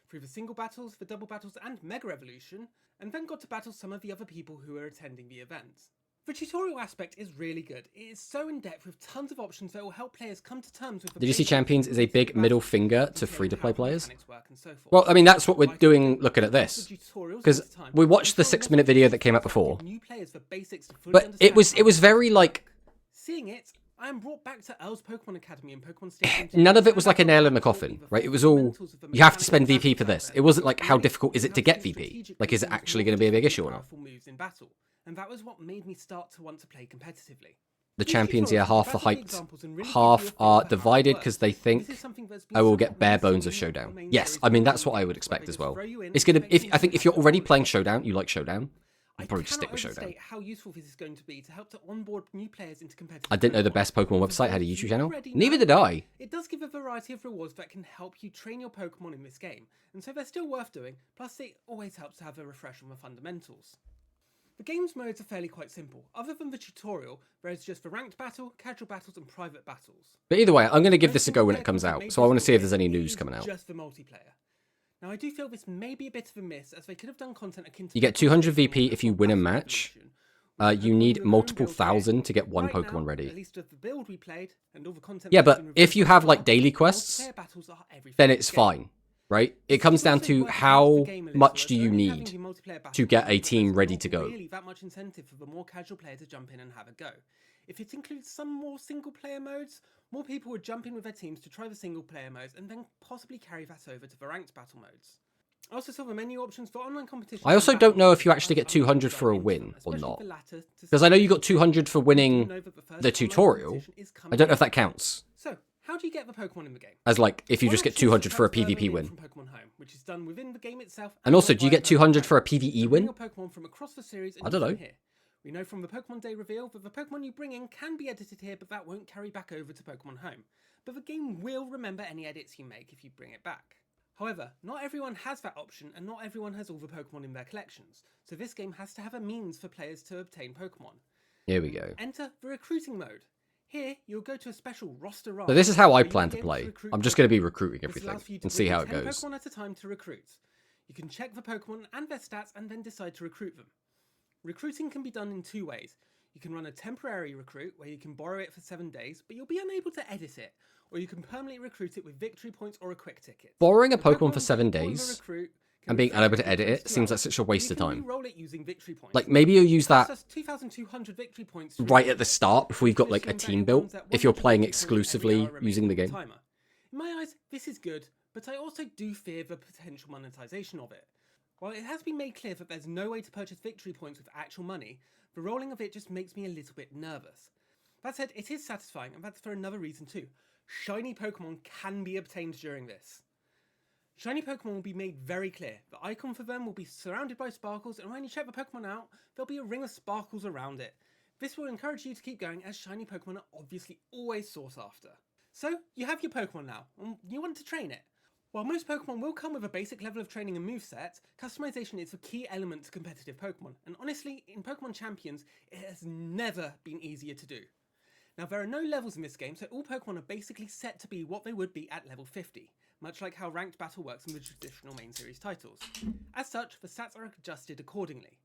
through the single battles, the double battles, and Mega Evolution, and then got to battle some of the other people who were attending the event. The tutorial aspect is really good. It is so in-depth with tons of options that will help players come to terms with... Did you see Champions is a big middle finger to free-to-play players? Well, I mean, that's what we're doing looking at this. Because we watched the 6-minute video that came out before. But it was very, like... Seeing it, I am brought back to Earl's Pokemon Academy and Pokemon Stadium. None of it was like a nail in the coffin, right? It was all, you have to spend VP for this. It wasn't like, how difficult is it to get VP? Like, is it actually going to be a big issue or not? And that was what made me start to want to play competitively. The champions, yeah, half are hyped, half are divided because they think, I will get bare bones of Showdown. Yes, I mean, that's what I would expect as well. It's going to, I think if you're already playing Showdown, you like Showdown, I'd probably just stick with Showdown. How useful this is going to be to help to onboard new players into competitive. I didn't know the best Pokemon website had a YouTube channel. Neither did I. It does give a variety of rewards that can help you train your Pokemon in this game, and so they're still worth doing, plus it always helps to have a refresh on the fundamentals. The game's modes are fairly quite simple. Other than the tutorial, there is just the ranked battle, casual battles, and private battles. But either way, I'm going to give this a go when it comes out, so I want to see if there's any news coming out. Just the multiplayer. Now, I do feel this may be a bit of a miss, as they could have done content akin to... You get 200 VP if you win a match. You need multiple thousand to get one Pokemon ready. Yeah, but if you have like daily quests, then it's fine, right? It comes down to how much do you need to get a team ready to go. Really that much incentive for the more casual player to jump in and have a go. If it includes some more single player modes, more people would jump in with their teams to try the single player modes and then possibly carry that over to the ranked battle modes. I also saw the menu options for online competition. I also don't know if you actually get 200 for a win or not. Because I know you got 200 for winning the tutorial. I don't know if that counts. So, how do you get the Pokemon in the game? As like, if you just get 200 for a PvP win. From Pokemon Home, which is done within the game itself. And also, do you get 200 for a PvE win? I don't know. We know from the Pokemon Day reveal that the Pokemon you bring in can be edited here, but that won't carry back over to Pokemon Home. But the game will remember any edits you make if you bring it back. However, not everyone has that option and not everyone has all the Pokemon in their collections, so this game has to have a means for players to obtain Pokemon. Here we go. Enter the recruiting mode. Here, you'll go to a special roster So this is how I plan to play. I'm just going to be recruiting everything and see how it goes. Pokemon at a time to recruit. You can check the Pokemon and their stats and then decide to recruit them. Recruiting can be done in two ways. You can run a temporary recruit where you can borrow it for 7 days, but you'll be unable to edit it, or you can permanently recruit it with victory points or a quick ticket. Borrowing a Pokemon for 7 days and being unable to edit it seems like such a waste of time. Like, maybe you'll use that right at the start before you've got like a team built, if you're playing exclusively using the game. In my eyes, this is good, but I also do fear the potential monetization of it. While it has been made clear that there's no way to purchase victory points with actual money, the rolling of it just makes me a little bit nervous. That said, it is satisfying, and that's for another reason too. Shiny Pokemon can be obtained during this. Shiny Pokemon will be made very clear. The icon for them will be surrounded by sparkles, and when you check the Pokemon out, there'll be a ring of sparkles around it. This will encourage you to keep going, as shiny Pokemon are obviously always sought after. So, you have your Pokemon now, and you want to train it. While most Pokemon will come with a basic level of training and moveset, customization is a key element to competitive Pokemon, and honestly, in Pokemon Champions, it has never been easier to do. Now, there are no levels in this game, so all Pokemon are basically set to be what they would be at level 50, much like how ranked battle works in the traditional main series titles. As such, the stats are adjusted accordingly.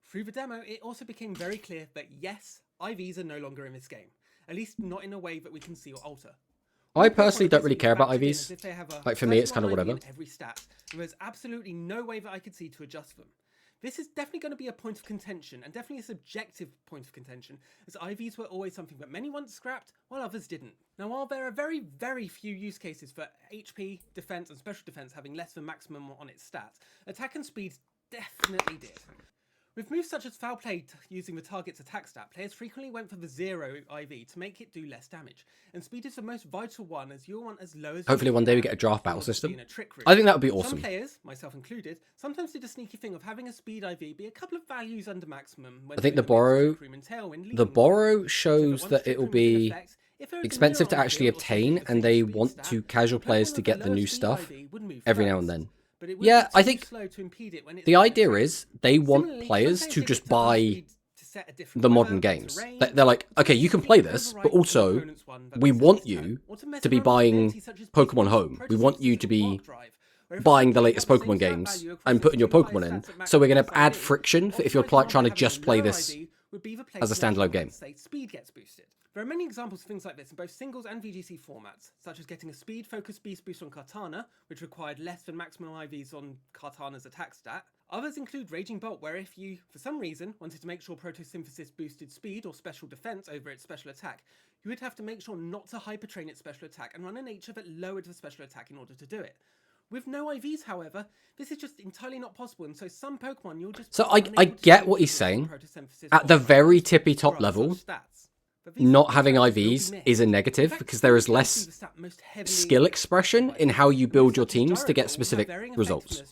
Through the demo, it also became very clear that yes, IVs are no longer in this game, at least not in a way that we can see or alter. I personally don't really care about IVs. Like, for me, it's kind of whatever. Every stat, and there's absolutely no way that I could see to adjust them. This is definitely going to be a point of contention, and definitely a subjective point of contention, as IVs were always something that many once scrapped, while others didn't. Now, while there are very, very few use cases for HP, defense, and special defense having less than maximum on its stats, attack and speed definitely did. With moves such as Foul Play using the target's attack stat, players frequently went for the 0 IV to make it do less damage, and speed is the most vital one, as you'll want as low as... Hopefully one day we get a draft battle system. I think that would be awesome. Some players, myself included, sometimes did a sneaky thing of having a speed IV be a couple of values under maximum. When I think the borrow shows that it will be expensive to actually obtain, and they want to casual players to get the new stuff every now and then. Yeah, I think the idea is they want players to just buy the modern games. They're like, okay, you can play this, but also we want you to be buying Pokemon Home. We want you to be buying the latest Pokemon games and putting your Pokemon in. So we're going to add friction for if you're trying to just play this as a standalone game. Speed gets boosted. There are many examples of things like this in both singles and VGC formats, such as getting a speed-focused beast boost on Kartana, which required less than maximum IVs on Kartana's attack stat. Others include Raging Bolt, where if you, for some reason, wanted to make sure Photosynthesis boosted speed or special defense over its special attack, you would have to make sure not to hypertrain its special attack and run a nature that lowered the special attack in order to do it. With no IVs, however, this is just entirely not possible, and so some Pokemon you'll just... So I get what he's saying. At the very tippy top level, not having IVs is a negative because there is less skill expression in how you build your teams to get specific results.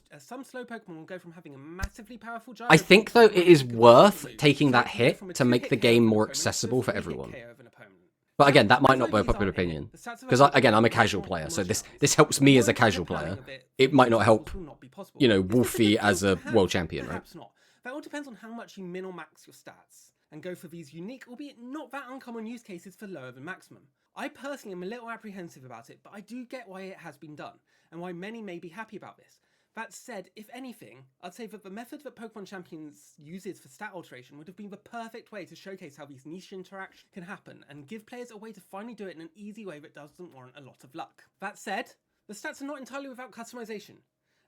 I think, though, it is worth taking that hit to make the game more accessible for everyone. But again, that might not be a popular opinion. Because, again, I'm a casual player, so this helps me as a casual player. It might not help, you know, Wolfie as a world champion, right? That all depends on how much you min or max your stats, and go for these unique, albeit not that uncommon use cases for lower than maximum. I personally am a little apprehensive about it, but I do get why it has been done, and why many may be happy about this. That said, if anything, I'd say that the method that Pokemon Champions uses for stat alteration would have been the perfect way to showcase how these niche interactions can happen, and give players a way to finally do it in an easy way that doesn't warrant a lot of luck. That said, the stats are not entirely without customization.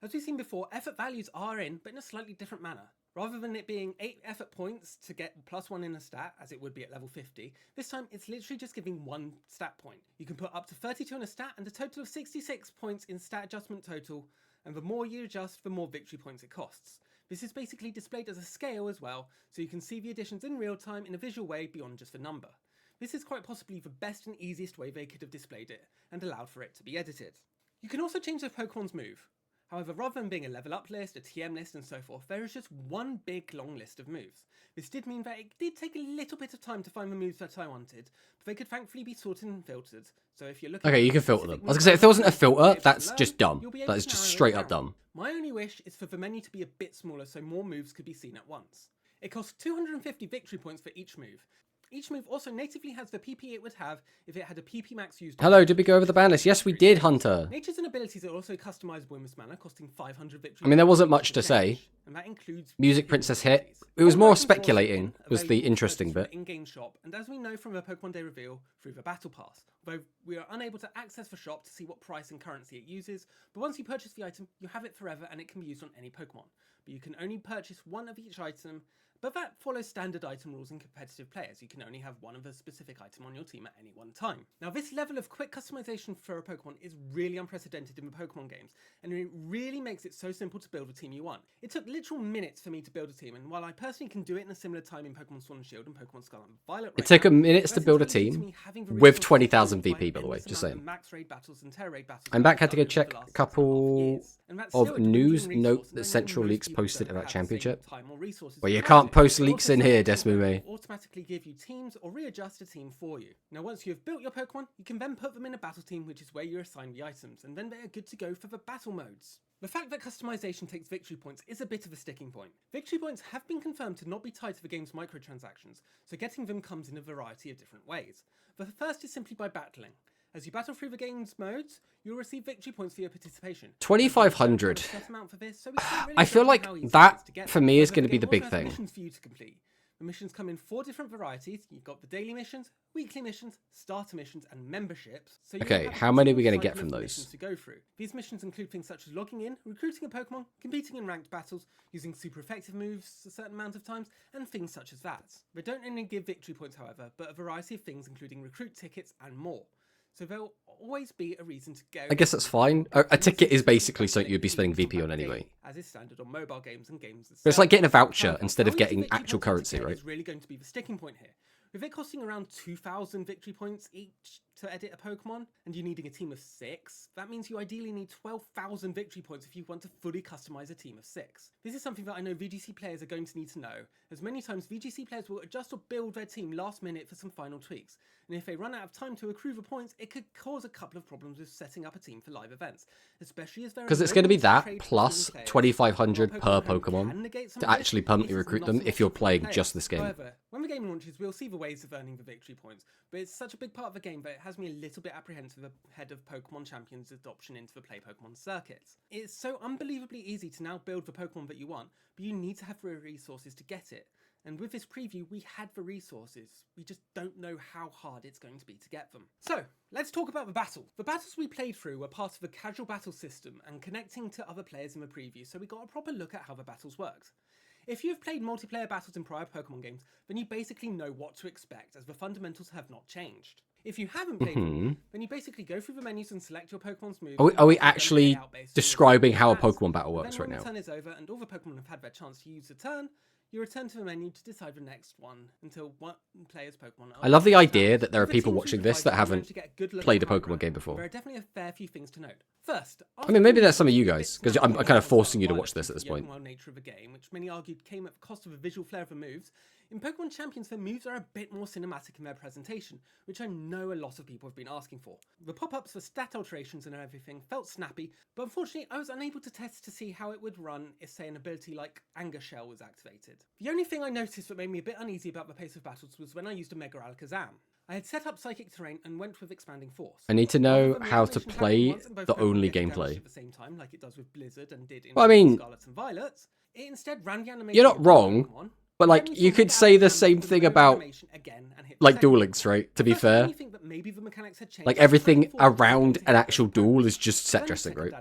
As we've seen before, effort values are in, but in a slightly different manner. Rather than it being 8 effort points to get +1 in a stat, as it would be at level 50, this time it's literally just giving 1 stat point. You can put up to 32 in a stat and a total of 66 points in stat adjustment total, and the more you adjust, the more victory points it costs. This is basically displayed as a scale as well, so you can see the additions in real time in a visual way beyond just the number. This is quite possibly the best and easiest way they could have displayed it, and allowed for it to be edited. You can also change the Pokemon's move. However, rather than being a level up list, a TM list and so forth, there is just one big long list of moves. This did mean that it did take a little bit of time to find the moves that I wanted, but they could thankfully be sorted and filtered. So if you're looking Okay, you can filter them. I was gonna say, if there wasn't a filter, that's just dumb. That is just straight up dumb. My only wish is for the menu to be a bit smaller so more moves could be seen at once. It costs 250 victory points for each move. Each move also natively has the PP it would have if it had a PP max used. Hello, did we go over the ban list? Yes, we did, Hunter. Natures and abilities are also customizable in this manner, costing 500 victory. I mean, there wasn't much to say. And that includes Music Princess hit. It was more speculating, was the interesting bit. In-game shop, and as we know from the Pokemon Day reveal, through the Battle Pass. Although we are unable to access the shop to see what price and currency it uses, but once you purchase the item, you have it forever and it can be used on any Pokemon. But you can only purchase one of each item, but that follows standard item rules in competitive players. You can only have one of a specific item on your team at any one time. Now, this level of quick customization for a Pokemon is really unprecedented in the Pokemon games, and it really makes it so simple to build the team you want. It took literal minutes for me to build a team, and while I personally can do it in a similar time in Pokemon Sword and Shield and Pokemon Scarlet and Violet, It took minutes to build a team with 20,000 VP, by the way, just saying. I'm back, had to go check a couple of news note that Central Leaks posted about Championship. Well, you can't post leaks in here, Desmume. Automatically give you teams or readjust a team for you. Now, once you have built your Pokemon, you can then put them in a battle team, which is where you assign the items, and then they are good to go for the battle modes. The fact that customization takes victory points is a bit of a sticking point. Victory points have been confirmed to not be tied to the game's microtransactions, so getting them comes in a variety of different ways. The first is simply by battling. As you battle through the game's modes, you'll receive victory points for your participation. 2,500. I feel like that, for me, is going to be the big thing. Missions for you to complete. The missions come in 4 different varieties. You've got the daily missions, weekly missions, starter missions, and memberships. So okay, how many are we going to get from those? To go through. These missions include things such as logging in, recruiting a Pokemon, competing in ranked battles, using super effective moves a certain amount of times, and things such as that. They don't only give victory points, however, but a variety of things including recruit tickets and more. So there'll always be a reason to go. I guess that's fine. A ticket is basically something you'd be spending VP on anyway. As is standard on mobile games and games. But it's like getting a voucher instead of getting actual currency, right? It's really going to be the sticking point here. With it costing around 2,000 victory points each to edit a Pokemon, and you needing a team of 6, that means you ideally need 12,000 victory points if you want to fully customize a team of 6. This is something that I know VGC players are going to need to know, as many times VGC players will adjust or build their team last minute for some final tweaks, and if they run out of time to accrue the points, it could cause a couple of problems with setting up a team for live events, especially as there because it's going to be that plus 2,500 per Pokemon to actually permanently recruit them if you're playing just this game. However, when the game launches, we'll see the ways of earning the victory points, but it's such a big part of the game that it has me a little bit apprehensive ahead of Pokemon Champions' adoption into the Play Pokemon circuits. It's so unbelievably easy to now build the Pokemon that you want, but you need to have the resources to get it. And with this preview, we had the resources. We just don't know how hard it's going to be to get them. So, let's talk about the battle. The battles we played through were part of the casual battle system and connecting to other players in the preview, so we got a proper look at how the battles worked. If you've played multiplayer battles in prior Pokemon games, then you basically know what to expect, as the fundamentals have not changed. If you haven't played them, then you basically go through the menus and select your Pokemon's moves. Are we actually describing how a Pokemon battle works right now? When the turn is over and all the Pokemon have had their chance to use the turn, you return to the menu to decide the next one until one player's Pokemon. I love the idea that there are people watching this that haven't played a Pokemon game before. There are definitely a fair few things to note. First, I mean, maybe there's some of you guys, because I'm kind of forcing you to watch this at this point. The nature of the game, which many argued came at the cost of the visual flair of the moves. In Pokemon Champions, their moves are a bit more cinematic in their presentation, which I know a lot of people have been asking for. The pop-ups for stat alterations and everything felt snappy, but unfortunately I was unable to test to see how it would run if, say, an ability like Anger Shell was activated. The only thing I noticed that made me a bit uneasy about the pace of battles was when I used a Mega Alakazam. I had set up Psychic Terrain and went with Expanding Force. I need to know how to play the only gameplay. At the same time, like it does with Blizzard and did in well, I mean, Scarlet and Violet. It instead ran the animation. You're not wrong. But, like, you could say the same thing about, like, Duel Links, right? To be fair. Like, everything around an actual duel is just set dressing, right?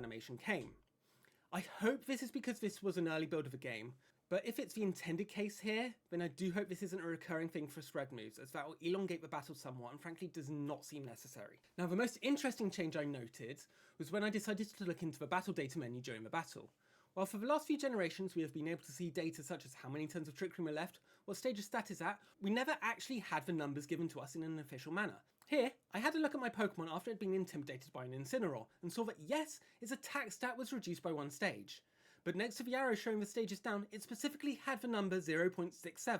I hope this is because this was an early build of a game, but if it's the intended case here, then I do hope this isn't a recurring thing for spread moves, as that will elongate the battle somewhat and frankly does not seem necessary. Now, the most interesting change I noted was when I decided to look into the battle data menu during the battle. While for the last few generations we have been able to see data such as how many turns of Trick Room are left, what stage of stat is at, we never actually had the numbers given to us in an official manner. Here, I had a look at my Pokemon after it had been intimidated by an Incineroar, and saw that yes, its attack stat was reduced by 1 stage. But next to the arrow showing the stages down, it specifically had the number 0.67,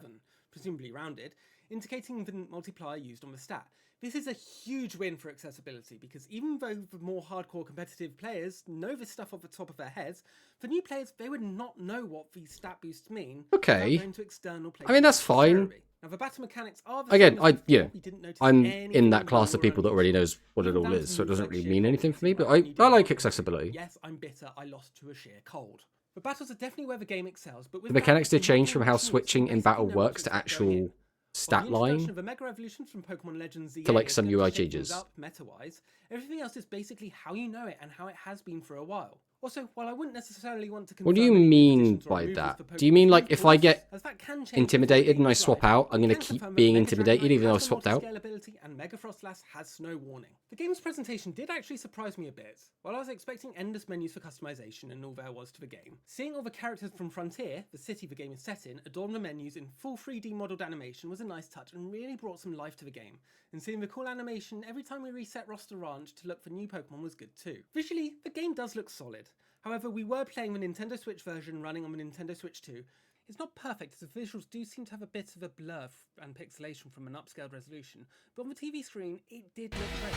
presumably rounded, indicating the multiplier used on the stat. This is a huge win for accessibility, because even though the more hardcore competitive players know this stuff off the top of their heads, for new players they would not know what these stat boosts mean. Okay. Going to external I mean, that's fine. Now, the battle mechanics are the Again, same I'm in that class of people that already knows what it all is, so it doesn't really mean anything for me, but I like accessibility. Yes, I'm bitter, I lost to a sheer cold. The battles are definitely where the game excels, but with The mechanics did change from how switching in battle works to actual stat line of the Mega Evolutions from Pokemon Legends ZA to like some is UI going to shake changes. things up meta-wise. Everything else is basically how you know it and how it has been for a while. Also, while I wouldn't necessarily want to What do you confirm any mean additions or by removals that? for Do you mean Pokemon like if I get as that can change intimidated and I before swap the out, I'm going to can keep confirm that being Mega intimidated Dragonite even though I has swapped some out? multi-scalability and Mega Frostlass has snow warning. The game's presentation did actually surprise me a bit. While I was expecting endless menus for customization and all there was to the game, seeing all the characters from Frontier, the city the game is set in, adorn the menus in full 3D modelled animation was a nice touch and really brought some life to the game. And seeing the cool animation every time we reset Roster Ranch to look for new Pokemon was good too. Visually, the game does look solid. However, we were playing the Nintendo Switch version running on the Nintendo Switch 2. It's not perfect, as the visuals do seem to have a bit of a blur and pixelation from an upscaled resolution, but on the TV screen, it did look great.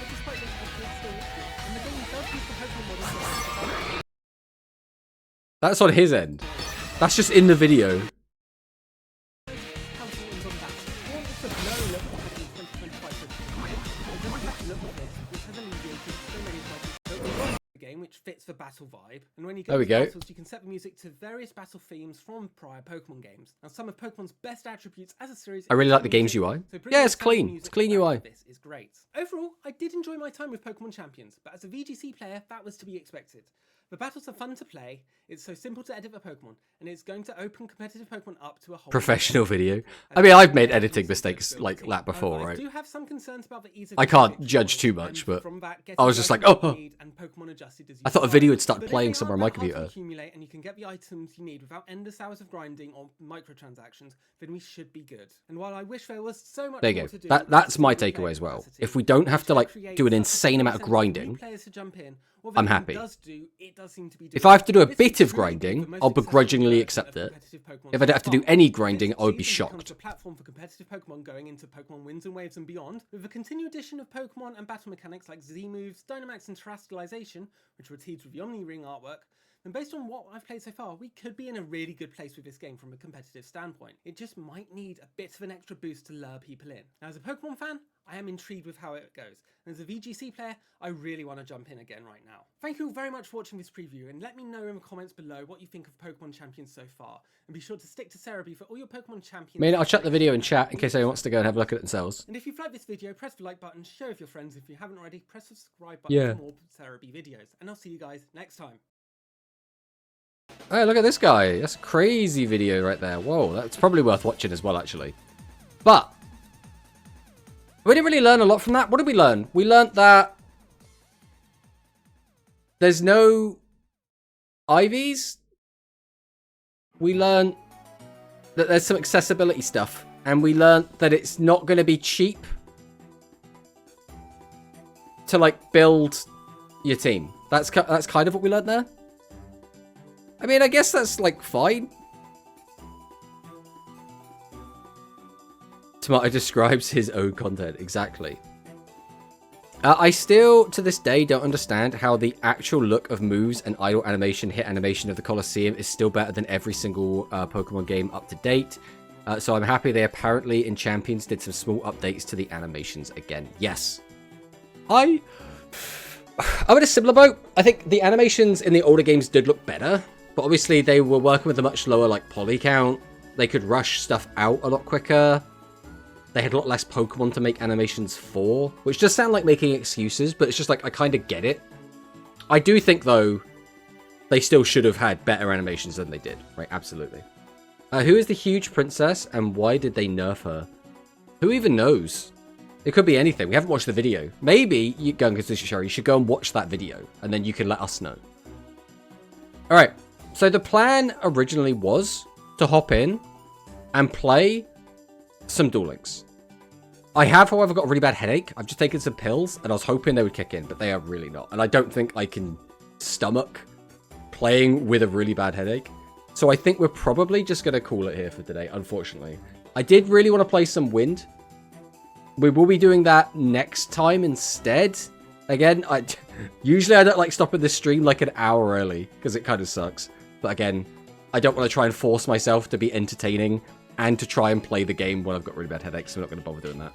But despite this, it still looks good, and the game does use the Pokemon model. That's on his end. That's just in the video. Which fits the battle vibe, and when you There go we to go. battles, you can set the music to various battle themes from prior Pokemon games. Now, some of Pokemon's best attributes as a series. I really is like the music, game's UI. so bringing Yeah, it's the clean. music It's clean back UI. to This is great. Overall, I did enjoy my time with Pokemon Champions, but as a VGC player, that was to be expected. The battles are fun to play, it's so simple to edit the Pokemon, and it's going to open competitive Pokemon up to a whole Professional video. I mean, I've made editing mistakes like that before, I right? do have some concerns about the ease of I can't usage, judge too much, and but from that, I was just getting like, the items oh, you need and Pokemon adjusted as you I thought a go. video would start But if playing they somewhere on aren't my that hard to computer. accumulate and you can get the items you need without endless hours of grinding or microtransactions, then we should be good. And while I wish there was so much There you more go. to do, That's my with takeaway as well. capacity, If we don't have to like create do an such a insane amount of incentive for new grinding, players to jump in, what the I'm game happy. does do, it does seem to be if doing. I have to do a This bit is of truly the grinding, most I'll successful begrudgingly version accept of it. competitive Pokemon If I don't have to do so far. any This grinding, I would be season becomes shocked. a platform for competitive Pokemon going into Pokemon Winds and Waves and beyond, with the continued addition of Pokemon and battle mechanics like Z-moves, Dynamax and Terastallization, which were teased with the Omni Ring artwork. And based on what I've played so far, we could be in a really good place with this game from a competitive standpoint. It just might need a bit of an extra boost to lure people in. Now, as a Pokemon fan, I am intrigued with how it goes. And as a VGC player, I really want to jump in again right now. Thank you all very much for watching this preview, and let me know in the comments below what you think of Pokemon Champions so far. And be sure to stick to Cerebi for all your Pokemon Champions. I mean, I'll check the video in chat in case anyone wants to go and have a look at it themselves. And if you've liked this video, press the like button, share with your friends. If you haven't already, press the subscribe button Yeah. for more Cerebi videos. And I'll see you guys next time. Hey, look at this guy. That's a crazy video right there. Whoa, that's probably worth watching as well, actually. But we didn't really learn a lot from that. What did we learn? We learned that there's no IVs. We learned that there's some accessibility stuff. And we learned that it's not going to be cheap to, like, build your team. That's kind of what we learned there. I mean, I guess that's, like, fine. Tomato describes his own content. Exactly. I still, to this day, don't understand how the actual look of moves and idle animation, hit animation of the Colosseum is still better than every single Pokemon game up to date. So I'm happy they apparently, in Champions, did some small updates to the animations again. Yes. I'm in a similar boat. I think the animations in the older games did look better. But obviously, they were working with a much lower, like, poly count. They could rush stuff out a lot quicker. They had a lot less Pokemon to make animations for. Which does sound like making excuses, but it's just like, I kind of get it. I do think, though, they still should have had better animations than they did. Right, absolutely. Who is the huge princess, and why did they nerf her? Who even knows? It could be anything. We haven't watched the video. Maybe, you should go and watch that video, and then you can let us know. Alright. So the plan originally was to hop in and play some Duel Links. I have, however, got a really bad headache. I've just taken some pills, and I was hoping they would kick in, but they are really not. And I don't think I can stomach playing with a really bad headache. So I think we're probably just going to call it here for today, unfortunately. I did really want to play some Wind. We will be doing that next time instead. Again, usually I don't like stopping the stream like an hour early, because it kind of sucks. But again, I don't want to try and force myself to be entertaining and to try and play the game when I've got really bad headaches, so I'm not going to bother doing that.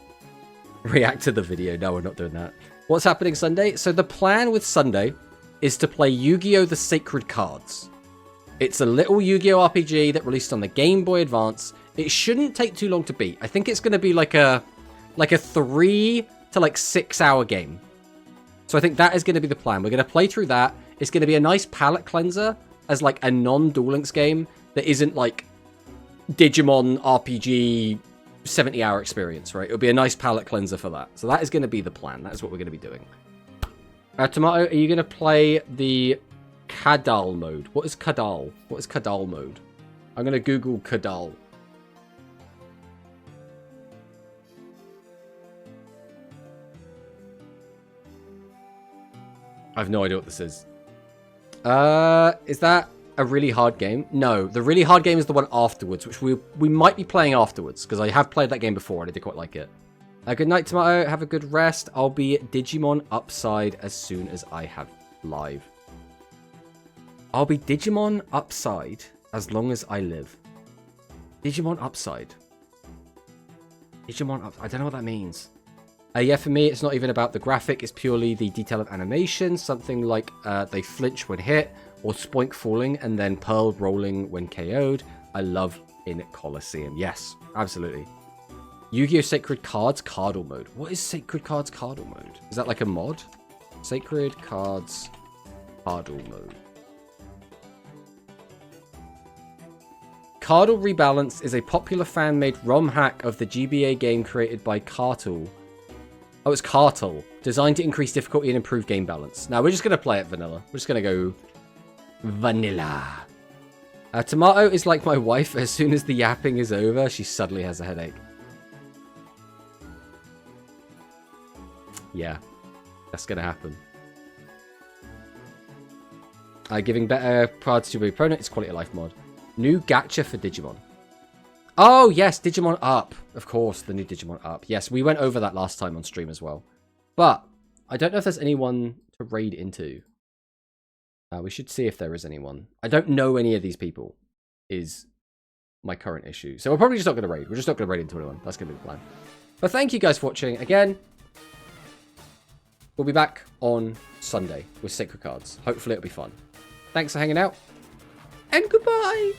React to the video. No, we're not doing that. What's happening Sunday? So the plan with Sunday is to play Yu-Gi-Oh! The Sacred Cards. It's a little Yu-Gi-Oh! RPG that released on the Game Boy Advance. It shouldn't take too long to beat. I think it's going to be like a 3 to 6 hour game. So I think that is going to be the plan. We're going to play through that. It's going to be a nice palate cleanser as a non-Duel Links game that isn't like Digimon RPG 70-hour experience, right? It'll be a nice palate cleanser for that. So that is going to be the plan. That is what we're going to be doing. Tomato, are you going to play the Kadal mode? What is Kadal? What is Kadal mode? I'm going to Google Kadal. I have no idea what this is. Is that a really hard game? No, the really hard game is the one afterwards, which we might be playing afterwards, because I have played that game before and I did quite like it. Good night, Tomato. Have a good rest. I'll be Digimon Upside as soon as I have live. I'll be Digimon Upside as long as I live. Digimon Upside. Digimon Upside. I don't know what that means. Yeah, for me, it's not even about the graphic. It's purely the detail of animation. Something like they flinch when hit, or Spoink falling, and then Pearl rolling when KO'd. I love in Colosseum. Yes, absolutely. Yu-Gi-Oh! Sacred Cards Cardle Mode. What is Sacred Cards Cardle Mode? Is that like a mod? Sacred Cards Cardle Mode. Cardle Rebalance is a popular fan-made ROM hack of the GBA game created by Cartle. Oh, it's Cartle. Designed to increase difficulty and improve game balance. Now, we're just going to play it vanilla. We're just going to go vanilla. Tomato is like my wife. As soon as the yapping is over, she suddenly has a headache. Yeah, that's going to happen. Giving better cards to your opponent is quality of life mod. New gacha for Digimon. Oh, yes, Digimon Up. Of course, the new Digimon Up. Yes, we went over that last time on stream as well. But I don't know if there's anyone to raid into. We should see if there is anyone. I don't know any of these people is my current issue. So we're probably just not going to raid. We're just not going to raid into anyone. That's going to be the plan. But thank you guys for watching. Again, we'll be back on Sunday with Sacred Cards. Hopefully it'll be fun. Thanks for hanging out. And goodbye.